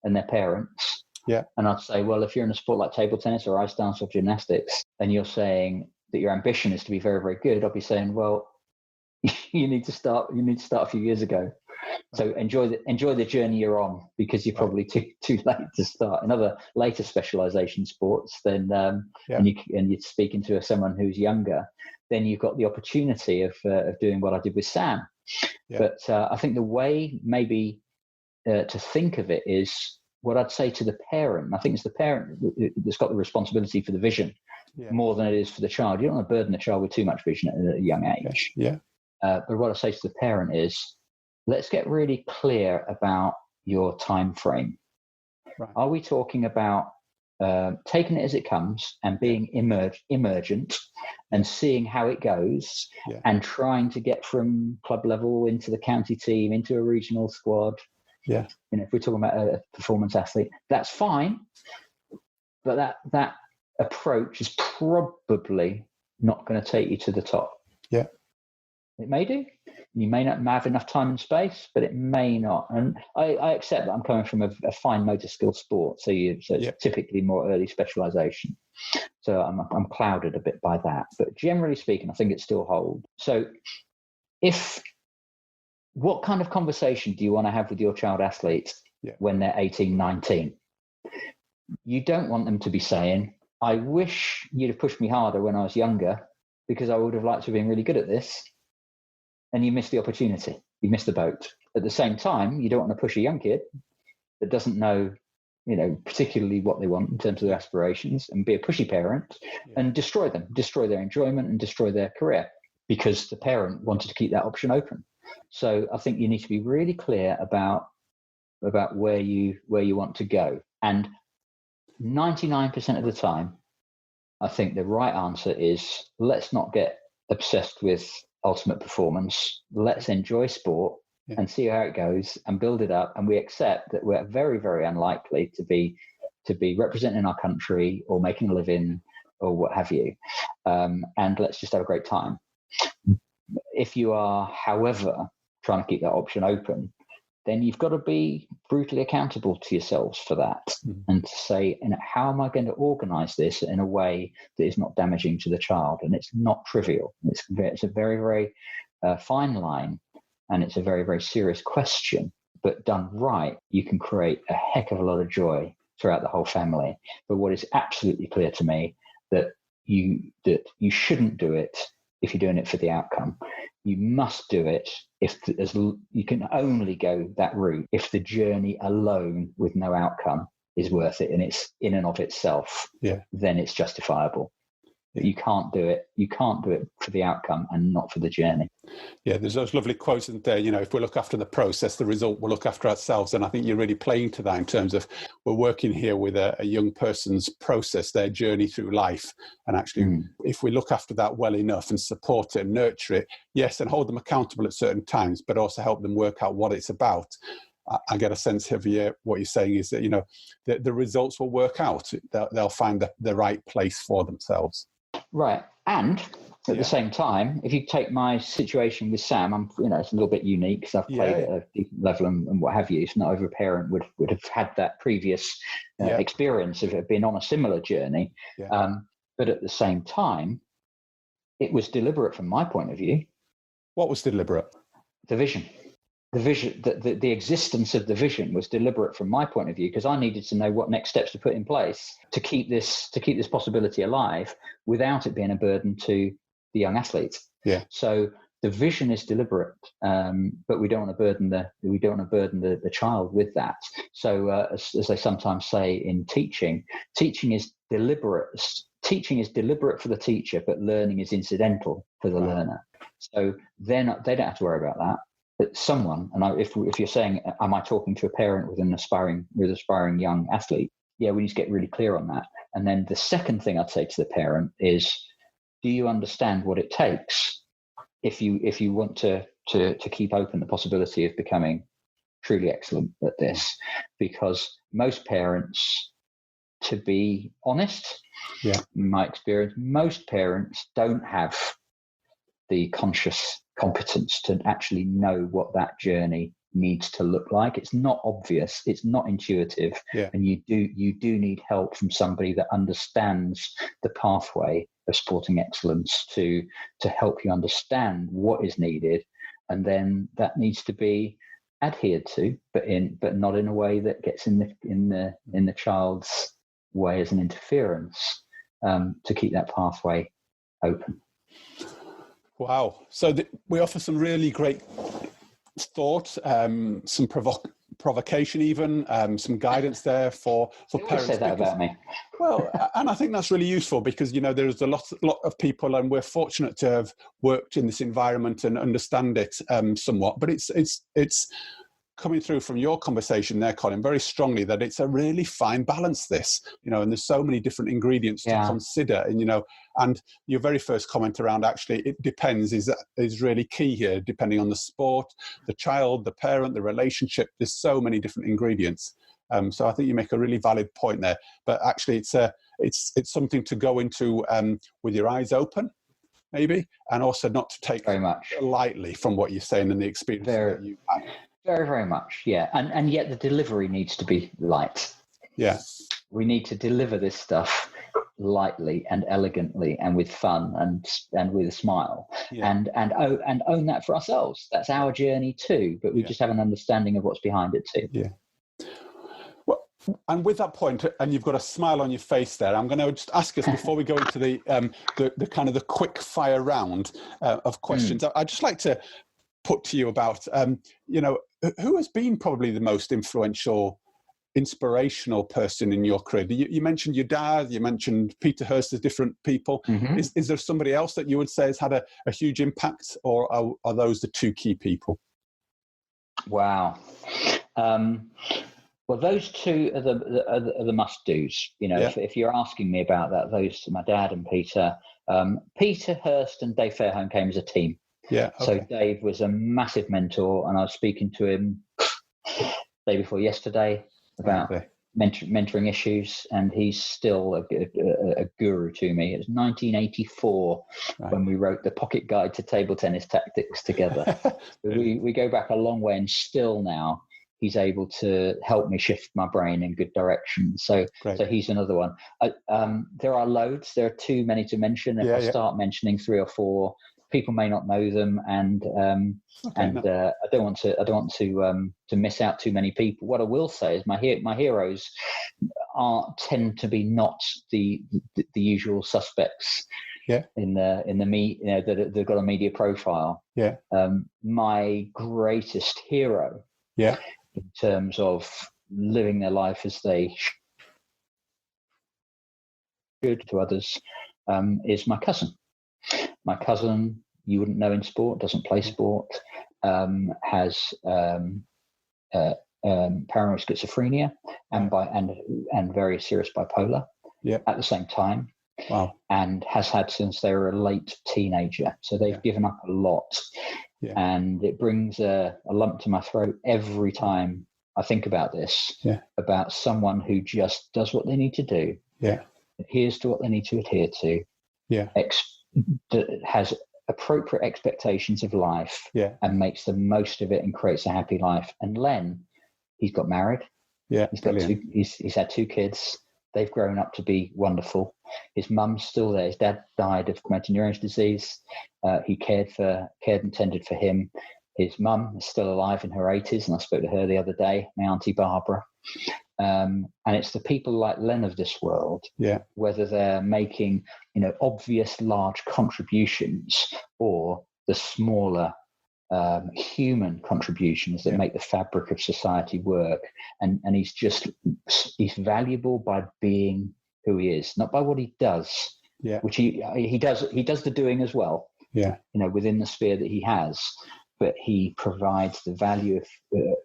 and their parents? Yeah. And I'd say, well, if you're in a sport like table tennis or ice dance or gymnastics, and you're saying that your ambition is to be very, very good, I'll be saying, well, you need to start a few years ago. So enjoy the journey you're on, because you're probably too late to start. In other later specialization sports, then and you're speaking to someone who's younger, then you've got the opportunity of doing what I did with Sam. Yeah. But I think the way maybe to think of it is what I'd say to the parent. I think it's the parent that's got the responsibility for the vision more than it is for the child. You don't want to burden the child with too much vision at a young age. Yeah. But what I say to the parent is, let's get really clear about your time frame. Right. Are we talking about taking it as it comes and being emergent and seeing how it goes and trying to get from club level into the county team, into a regional squad? Yeah. If we're talking about a performance athlete, that's fine. But that approach is probably not going to take you to the top. Yeah. It may do. You may not have enough time and space, but it may not. And I accept that I'm coming from a fine motor skill sport, so it's typically more early specialization. So I'm clouded a bit by that. But generally speaking, I think it still holds. So what kind of conversation do you want to have with your child athlete when they're 18, 19? You don't want them to be saying, I wish you'd have pushed me harder when I was younger, because I would have liked to have been really good at this. And you missed the opportunity. You missed the boat. At the same time, you don't want to push a young kid that doesn't know, particularly what they want in terms of their aspirations, and be a pushy parent and destroy their enjoyment and destroy their career because the parent wanted to keep that option open. So I think you need to be really clear about where you want to go. And 99% of the time, I think the right answer is, let's not get obsessed with ultimate performance. Let's enjoy sport and see how it goes and build it up. And we accept that we're very, very unlikely to be representing our country or making a living or what have you. And let's just have a great time. If you are, however, trying to keep that option open, then you've got to be brutally accountable to yourselves for that and to say, how am I going to organize this in a way that is not damaging to the child? And it's not trivial. It's a very, very fine line, and it's a very, very serious question. But done right, you can create a heck of a lot of joy throughout the whole family. But what is absolutely clear to me that you shouldn't do it if you're doing it for the outcome. You must do it as you can only go that route if the journey alone with no outcome is worth it and it's in and of itself. Then it's justifiable. But you can't do it. You can't do it for the outcome and not for the journey. Yeah, there's those lovely quotes in there, if we look after the process, the result will look after ourselves. And I think you're really playing to that in terms of we're working here with a young person's process, their journey through life. And actually, if we look after that well enough and support it and nurture it, yes, and hold them accountable at certain times, but also help them work out what it's about. I get a sense of what you're saying is that, the results will work out. They'll find the right place for themselves. Right. And at the same time, if you take my situation with Sam, it's a little bit unique because I've played at a decent level and what have you. It's not every parent would have had that previous experience of being on a similar journey. Yeah. But at the same time, it was deliberate from my point of view. What was deliberate? The vision. The vision, the existence of the vision was deliberate from my point of view, because I needed to know what next steps to put in place to keep this possibility alive without it being a burden to the young athlete. Yeah. So the vision is deliberate, but we don't want to burden the child with that. So as they sometimes say in teaching is deliberate. Teaching is deliberate for the teacher, but learning is incidental for the learner. So they don't have to worry about that. But someone, and if you're saying, am I talking to a parent with an aspiring young athlete? Yeah, we need to get really clear on that. And then the second thing I'd say to the parent is, do you understand what it takes if you want to keep open the possibility of becoming truly excellent at this? Because most parents, to be honest, in my experience, most parents don't have the conscious competence to actually know what that journey needs to look like. It's not obvious, it's not intuitive, and you do need help from somebody that understands the pathway of sporting excellence to help you understand what is needed, and then that needs to be adhered to, but not in a way that gets in the child's way as an interference, to keep that pathway open. Wow. So we offer some really great thought, some provocation even, some guidance there for parents. Say that about me. Well, and I think that's really useful because, there's a lot of people, and we're fortunate to have worked in this environment and understand it somewhat, but it's coming through from your conversation there, Colin, very strongly that it's a really fine balance, this, and there's so many different ingredients to consider. And, and your very first comment around actually it depends is really key here, depending on the sport, the child, the parent, the relationship. There's so many different ingredients. So I think you make a really valid point there. But actually, it's something to go into with your eyes open, maybe, and also not to take very much lightly from what you're saying and the experience that you've had. Very, very much, yeah. And yet the delivery needs to be light. Yeah. We need to deliver this stuff lightly and elegantly and with fun and with a smile, and own that for ourselves. That's our journey too, but we just have an understanding of what's behind it too. Yeah. Well, and with that point, and you've got a smile on your face there, I'm going to just ask us before we go into the kind of the quick fire round of questions. I'd just like to put to you about, who has been probably the most influential, inspirational person in your career? You mentioned your dad, you mentioned Peter Hurst, as different people. Mm-hmm. Is there somebody else that you would say has had a huge impact, or are those the two key people? Wow. Well, those two are the must-dos. If you're asking me about that, those, my dad and Peter. Peter Hurst and Dave Fairholm came as a team. Yeah. Okay. So Dave was a massive mentor, and I was speaking to him day before yesterday about mentoring issues, and he's still a guru to me. It was 1984 when we wrote the Pocket Guide to Table Tennis Tactics together. we go back a long way, and still now he's able to help me shift my brain in good direction. So he's another one. There are loads. There are too many to mention. If I start mentioning 3 or 4, people may not know them, and I don't want to miss out too many people. What I will say is my heroes tend to be not the usual suspects. Yeah. In the media, that they've got a media profile. Yeah. My greatest hero. Yeah. In terms of living their life as they should to others, is my cousin. My cousin, you wouldn't know in sport, doesn't play sport, has paranoid schizophrenia and very serious bipolar at the same time. Wow. And has had since they were a late teenager. So they've given up a lot. Yeah. And it brings a lump to my throat every time I think about this, about someone who just does what they need to do, adheres to what they need to adhere to, has appropriate expectations of life, and makes the most of it and creates a happy life. And Len, he's got married. Yeah, he's had 2 kids. They've grown up to be wonderful. His mum's still there. His dad died of motor neurone disease. He cared and tended for him. His mum is still alive in her 80s, and I spoke to her the other day, my Auntie Barbara. And it's the people like Len of this world, whether they're making, obvious large contributions or the smaller human contributions that make the fabric of society work. And he's valuable by being who he is, not by what he does, which he does the doing as well, within the sphere that he has, but he provides the value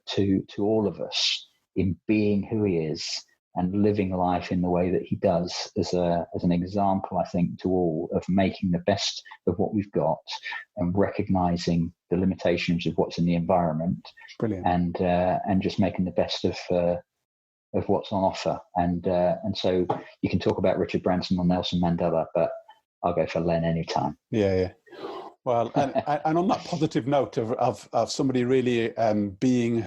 to all of us in being who he is and living life in the way that he does as an example, I think, to all, of making the best of what we've got and recognizing the limitations of what's in the environment. Brilliant. And just making the best of what's on offer. And so you can talk about Richard Branson or Nelson Mandela, but I'll go for Len anytime. Yeah. Well, and on that positive note of somebody really being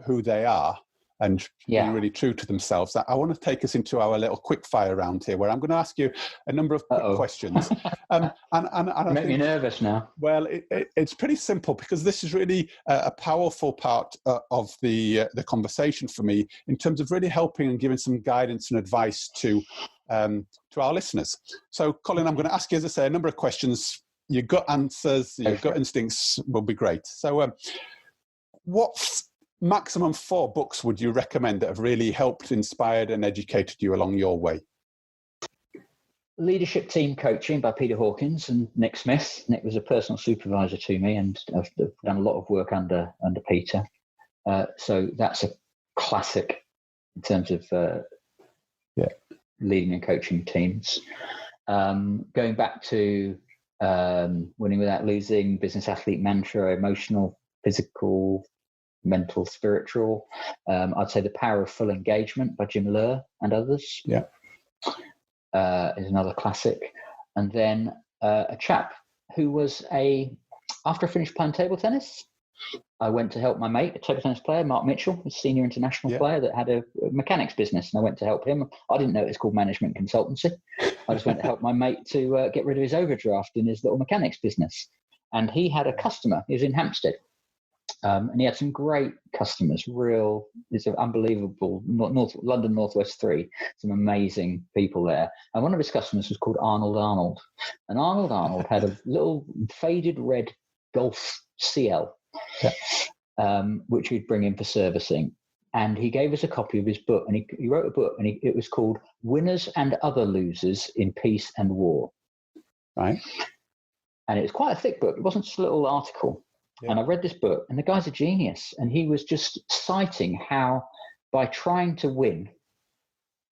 who they are, and being really true to themselves, I want to take us into our little quick fire round here, where I'm going to ask you a number of quick questions. And I make me nervous now. Well, it's pretty simple, because this is really a powerful part of the conversation for me, in terms of really helping and giving some guidance and advice to our listeners. So, Colin, I'm going to ask you, as I say, a number of questions. Your gut answers, your gut instincts will be great. So, what maximum 4 books would you recommend that have really helped, inspired and educated you along your way? Leadership Team Coaching by Peter Hawkins and Nick Smith. Nick was a personal supervisor to me, and I've done a lot of work under Peter. So that's a classic in terms of leading and coaching teams. Going back to Winning Without Losing, Business Athlete Mantra, Emotional, Physical, Mental, Spiritual. I'd say The Power of Full Engagement by Jim Loehr and others. Is another classic. And then a chap who was after I finished playing table tennis, I went to help my mate, a table tennis player, Mark Mitchell, a senior international player that had a mechanics business, and I went to help him. I didn't know it was called management consultancy. I just went to help my mate to get rid of his overdraft in his little mechanics business. And he had a customer. He was in Hampstead. And he had some great customers, it's an unbelievable, London Northwest 3, some amazing people there. And one of his customers was called Arnold. And Arnold had a little faded red Golf CL, which we'd bring in for servicing. And he gave us a copy of his book, and he wrote a book, and it was called Winners and Other Losers in Peace and War. Right. And it was quite a thick book. It wasn't just a little article. And I read this book, and the guy's a genius. And he was just citing how, by trying to win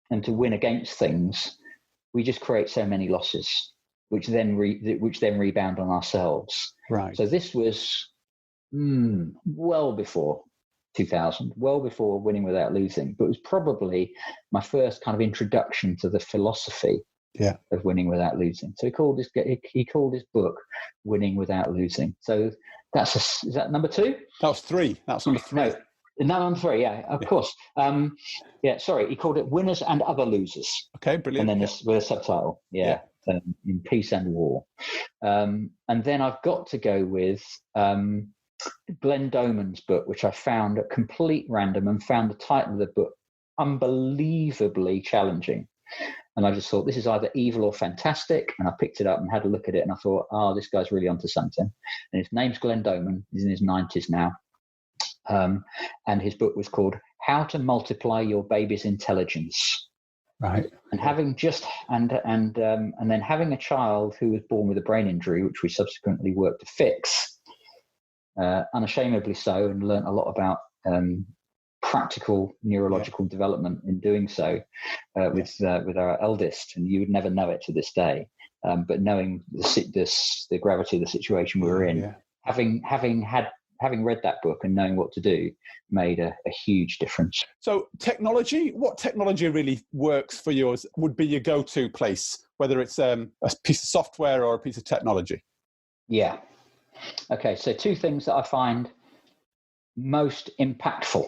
and to win against things, we just create so many losses, which then rebound on ourselves. Right. So this was well before 2000, well before Winning Without Losing, but it was probably my first kind of introduction to the philosophy of winning without losing. So he called his book Winning Without Losing. So is that number 2? That was 3. That's number 3. No, number 3. Yeah, of course. Sorry. He called it Winners and Other Losers. Okay, brilliant. And then with a subtitle. In Peace and War. And then I've got to go with Glenn Doman's book, which I found at complete random, and found the title of the book unbelievably challenging. And I just thought, this is either evil or fantastic. And I picked it up and had a look at it, and I thought, this guy's really onto something. And his name's Glenn Doman. He's in his 90s now. And his book was called How to Multiply Your Baby's Intelligence. Right. And having and then having a child who was born with a brain injury, which we subsequently worked to fix, unashamedly so, and learnt a lot about practical neurological development in doing so with our eldest. And you would never know it to this day, but knowing the gravity of the situation we were in, having read that book and knowing what to do made a huge difference. So technology, what technology really works for you would be your go-to place, whether it's a piece of software or a piece of technology? Yeah. Okay, so two things that I find most impactful,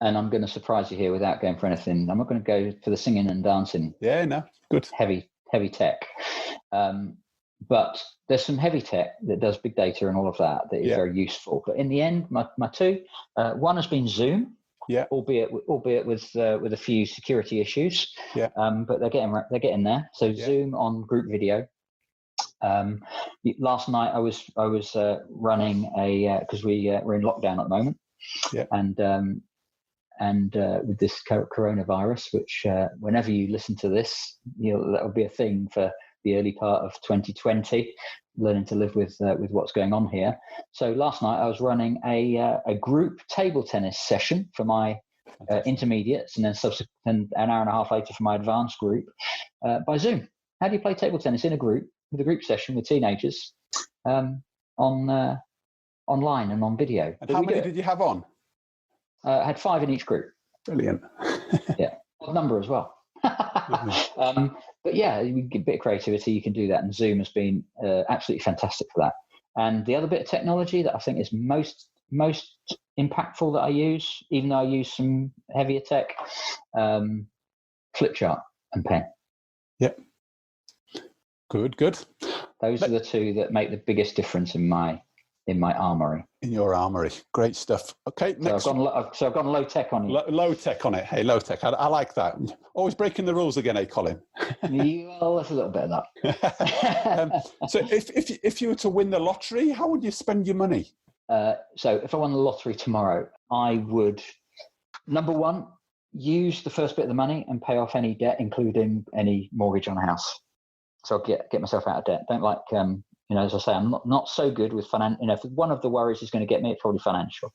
and I'm going to surprise you here without going for anything. I'm not going to go for the singing and dancing. Yeah, no, good. Heavy tech. But there's some heavy tech that does big data and all of that is very useful. But in the end, my two, one has been Zoom, albeit with a few security issues. Yeah. But they're getting there. So Zoom on group video. Last night I was running because we're in lockdown at the moment. Yeah. And with this coronavirus, which whenever you listen to this, that'll be a thing for the early part of 2020, learning to live with what's going on here. So last night I was running a group table tennis session for my intermediates, and then subsequent an hour and a half later for my advanced group by Zoom. How do you play table tennis in a group with a group session with teenagers online and on video? And how many did you have on? I had 5 in each group. Brilliant. Yeah, odd number as well. But yeah, you get a bit of creativity, you can do that, and Zoom has been absolutely fantastic for that. And the other bit of technology that I think is most impactful that I use, even though I use some heavier tech, flip chart and pen. Yep. Good. Those are the two that make the biggest difference in my armory. In your armory. Great stuff. Okay, next. So I've gone low tech on you. Low tech on it. Hey, low tech. I like that. Always breaking the rules again, Colin? Well, that's a little bit of that. So if you were to win the lottery, how would you spend your money? So if I won the lottery tomorrow, I would, number one, use the first bit of the money and pay off any debt, including any mortgage on a house. So I'll get myself out of debt. Don't like... as I say, I'm not so good with finance. If one of the worries is going to get me, it's probably financial.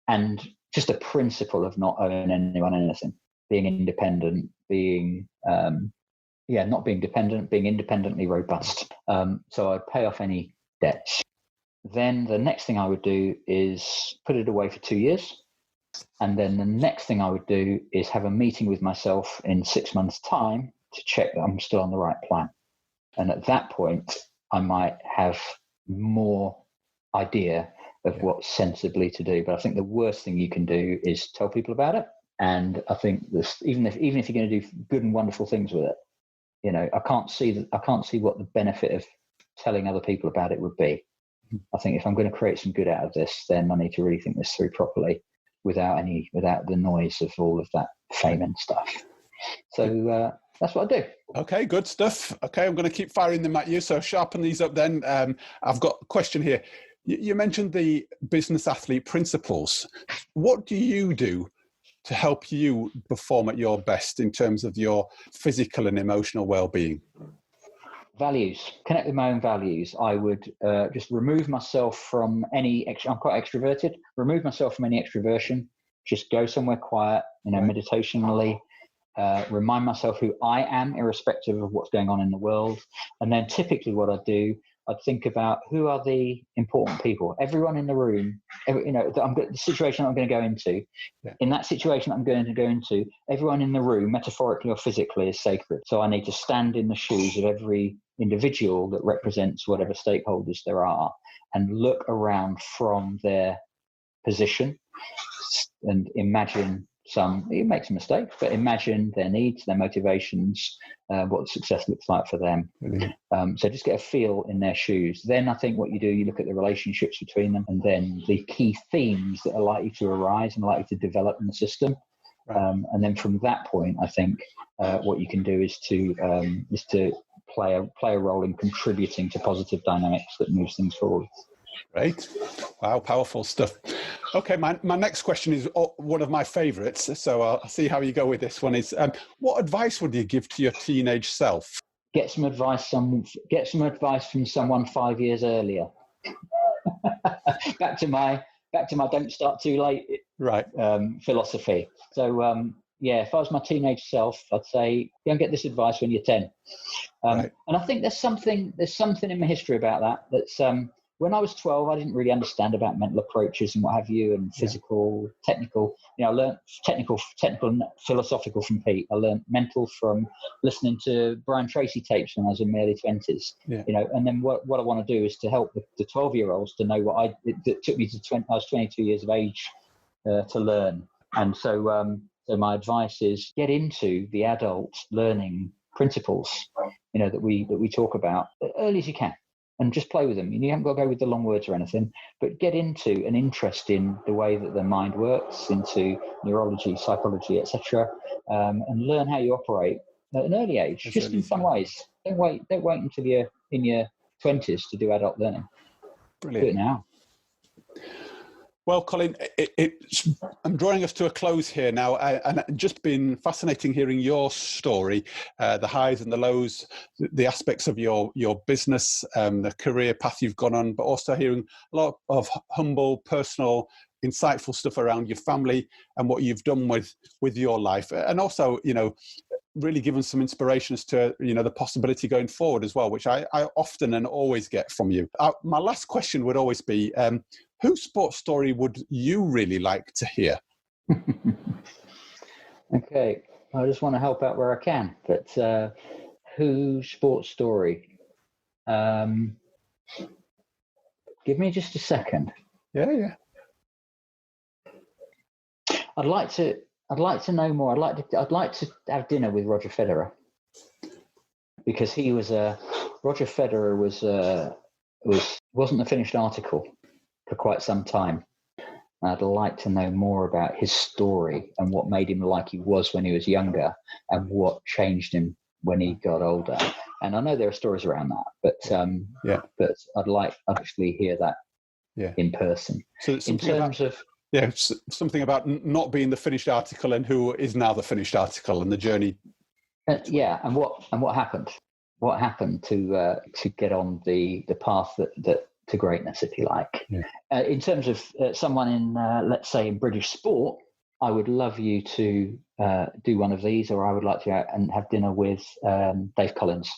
And just a principle of not owing anyone anything, being independent, not being dependent, being independently robust. So I'd pay off any debts. Then the next thing I would do is put it away for 2 years. And then the next thing I would do is have a meeting with myself in 6 months' time to check that I'm still on the right plan. And at that point, I might have more idea of what's sensibly to do. But I think the worst thing you can do is tell people about it. And I think this, even if you're going to do good and wonderful things with it, I can't see what the benefit of telling other people about it would be. I think if I'm going to create some good out of this, then I need to really think this through properly without the noise of all of that fame and stuff. So that's what I do. Okay, good stuff. Okay, I'm going to keep firing them at you. So sharpen these up then. I've got a question here. You mentioned the business athlete principles. What do you do to help you perform at your best in terms of your physical and emotional well-being? Values. Connect with my own values. I would just remove myself from any... I'm quite extroverted. Remove myself from any extroversion. Just go somewhere quiet, meditationally. Remind myself who I am, irrespective of what's going on in the world. And then typically what I do, I'd think about who are the important people. Everyone in the room, the situation I'm going to go into. Yeah. In that situation I'm going to go into, everyone in the room, metaphorically or physically, is sacred. So I need to stand in the shoes of every individual that represents whatever stakeholders there are and look around from their position and imagine you make some mistakes, but imagine their needs, their motivations, what success looks like for them. So just get a feel in their shoes. Then I think what you do, you look at the relationships between them, and then the key themes that are likely to arise and likely to develop in the system. And then from that point, I think what you can do is to play a role in contributing to positive dynamics that moves things forward. Great. Wow, powerful stuff. Okay, my next question is one of my favourites, so I'll see how you go with this one. Is what advice would you give to your teenage self? Get some advice from someone 5 years earlier. back to my don't start too late philosophy. So if I was my teenage self, I'd say go and get this advice when you're 10. And I think there's something in my history about that. That's when I was 12, I didn't really understand about mental approaches and what have you, and physical, technical. I learned technical, and philosophical from Pete. I learned mental from listening to Brian Tracy tapes when I was in my early 20s. And then what I want to do is to help the 12-year-olds to know what it took me to I was 22 years of age to learn. And so my advice is get into the adult learning principles, that we talk about as early as you can. And just play with them. You haven't got to go with the long words or anything, but get into an interest in the way that the mind works, into neurology, psychology, etc., and learn how you operate at an early age, just in fun ways. Don't wait until you're in your 20s to do adult learning. Brilliant. Do it now. Well, Colin, I'm drawing us to a close here now, and it's just been fascinating hearing your story, the highs and the lows, the aspects of your business, the career path you've gone on, but also hearing a lot of humble, personal, insightful stuff around your family and what you've done with your life, and also, really given some inspiration as to, the possibility going forward as well, which I often and always get from you. My last question would always be, whose sports story would you really like to hear? Okay, I just want to help out where I can, but whose sports story? Give me just a second. Yeah. I'd like to know more. I'd like to have dinner with Roger Federer, because Roger Federer wasn't a finished article for quite some time. I'd like to know more about his story and what made him like he was when he was younger, and what changed him when he got older. And I know there are stories around that, but I'd like to actually hear that in person. So in terms of something about not being the finished article and who is now the finished article and the journey. And what happened? What happened to get on the path that to greatness, if you like. In terms of someone in, let's say, in British sport, I would love you to do one of these, or I would like to go out and have dinner with Dave Collins,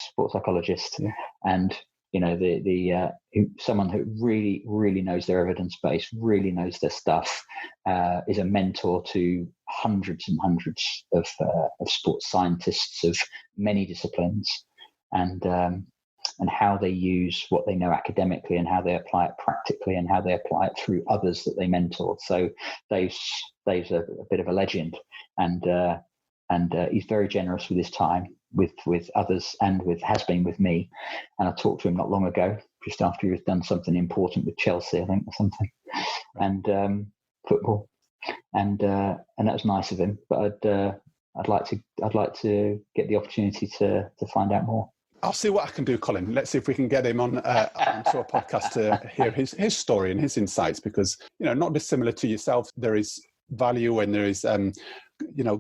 sports psychologist, and someone who really, really knows their evidence base, really knows their stuff, is a mentor to hundreds and hundreds of sports scientists of many disciplines, and how they use what they know academically and how they apply it practically and how they apply it through others that they mentored. So Dave's a bit of a legend, and he's very generous with his time with others, and has been with me. And I talked to him not long ago, just after he was done something important with Chelsea, I think, or something, and football, and that was nice of him. But I'd like to get the opportunity to find out more. I'll see what I can do, Colin. Let's see if we can get him onto a podcast to hear his story and his insights, because, not dissimilar to yourself, there is value and there is,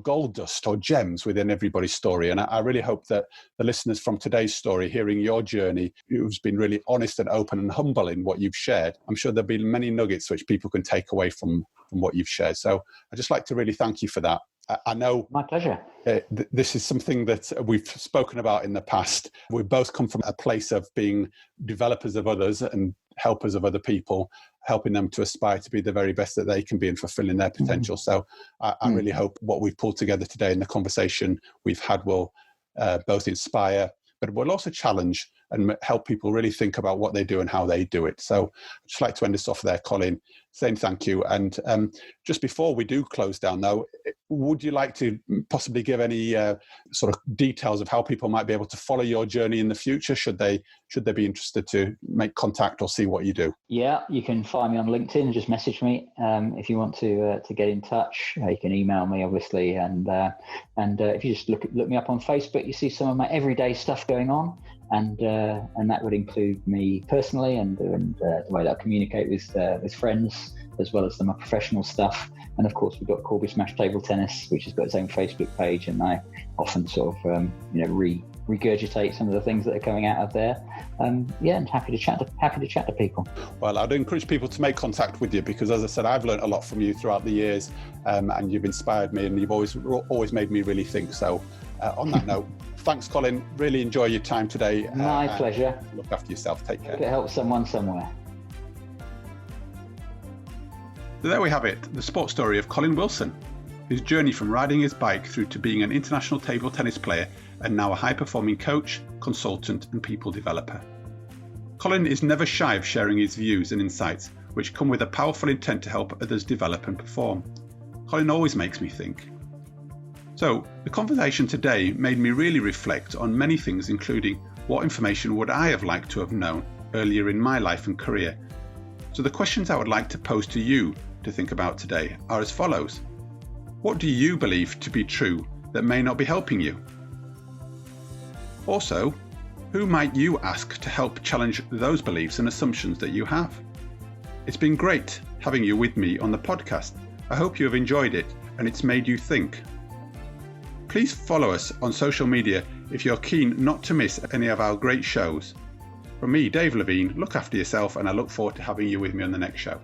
gold dust or gems within everybody's story. And I really hope that the listeners from today's story, hearing your journey, who's been really honest and open and humble in what you've shared, I'm sure there'll be many nuggets which people can take away from what you've shared. So I'd just like to really thank you for that. I know. My pleasure. This is something that we've spoken about in the past. We both come from a place of being developers of others and helpers of other people, helping them to aspire to be the very best that they can be and fulfilling their potential. So I really hope what we've pulled together today in the conversation we've had will both inspire, but will also challenge and help people really think about what they do and how they do it. So I'd just like to end this off there, Colin, saying thank you. And just before we do close down, though, would you like to possibly give any sort of details of how people might be able to follow your journey in the future, should they should they be interested to make contact or see what you do? Yeah, you can find me on LinkedIn and just message me if you want to get in touch. You can email me, obviously, and if you just look me up on Facebook, you see some of my everyday stuff going on, and that would include me personally and the way that I communicate with friends, as well as my professional stuff. And of course, we've got Corby Smash Table Tennis, which has got its own Facebook page, and I often sort of regurgitate some of the things that are coming out of there. And happy to chat to people. Well, I'd encourage people to make contact with you because, as I said, I've learned a lot from you throughout the years, and you've inspired me, and you've always made me really think. So, on that note, thanks, Colin. Really enjoy your time today. My pleasure. Look after yourself. Take care. Hope it helps someone somewhere. So there we have it, the sports story of Colin Wilson, his journey from riding his bike through to being an international table tennis player and now a high-performing coach, consultant and people developer. Colin is never shy of sharing his views and insights, which come with a powerful intent to help others develop and perform. Colin always makes me think. So, the conversation today made me really reflect on many things, including what information would I have liked to have known earlier in my life and career. So the questions I would like to pose to you to think about today are as follows. What do you believe to be true that may not be helping you? Also, who might you ask to help challenge those beliefs and assumptions that you have? It's been great having you with me on the podcast. I hope you have enjoyed it and it's made you think. Please follow us on social media if you're keen not to miss any of our great shows. From me, Dave Levine, look after yourself, and I look forward to having you with me on the next show.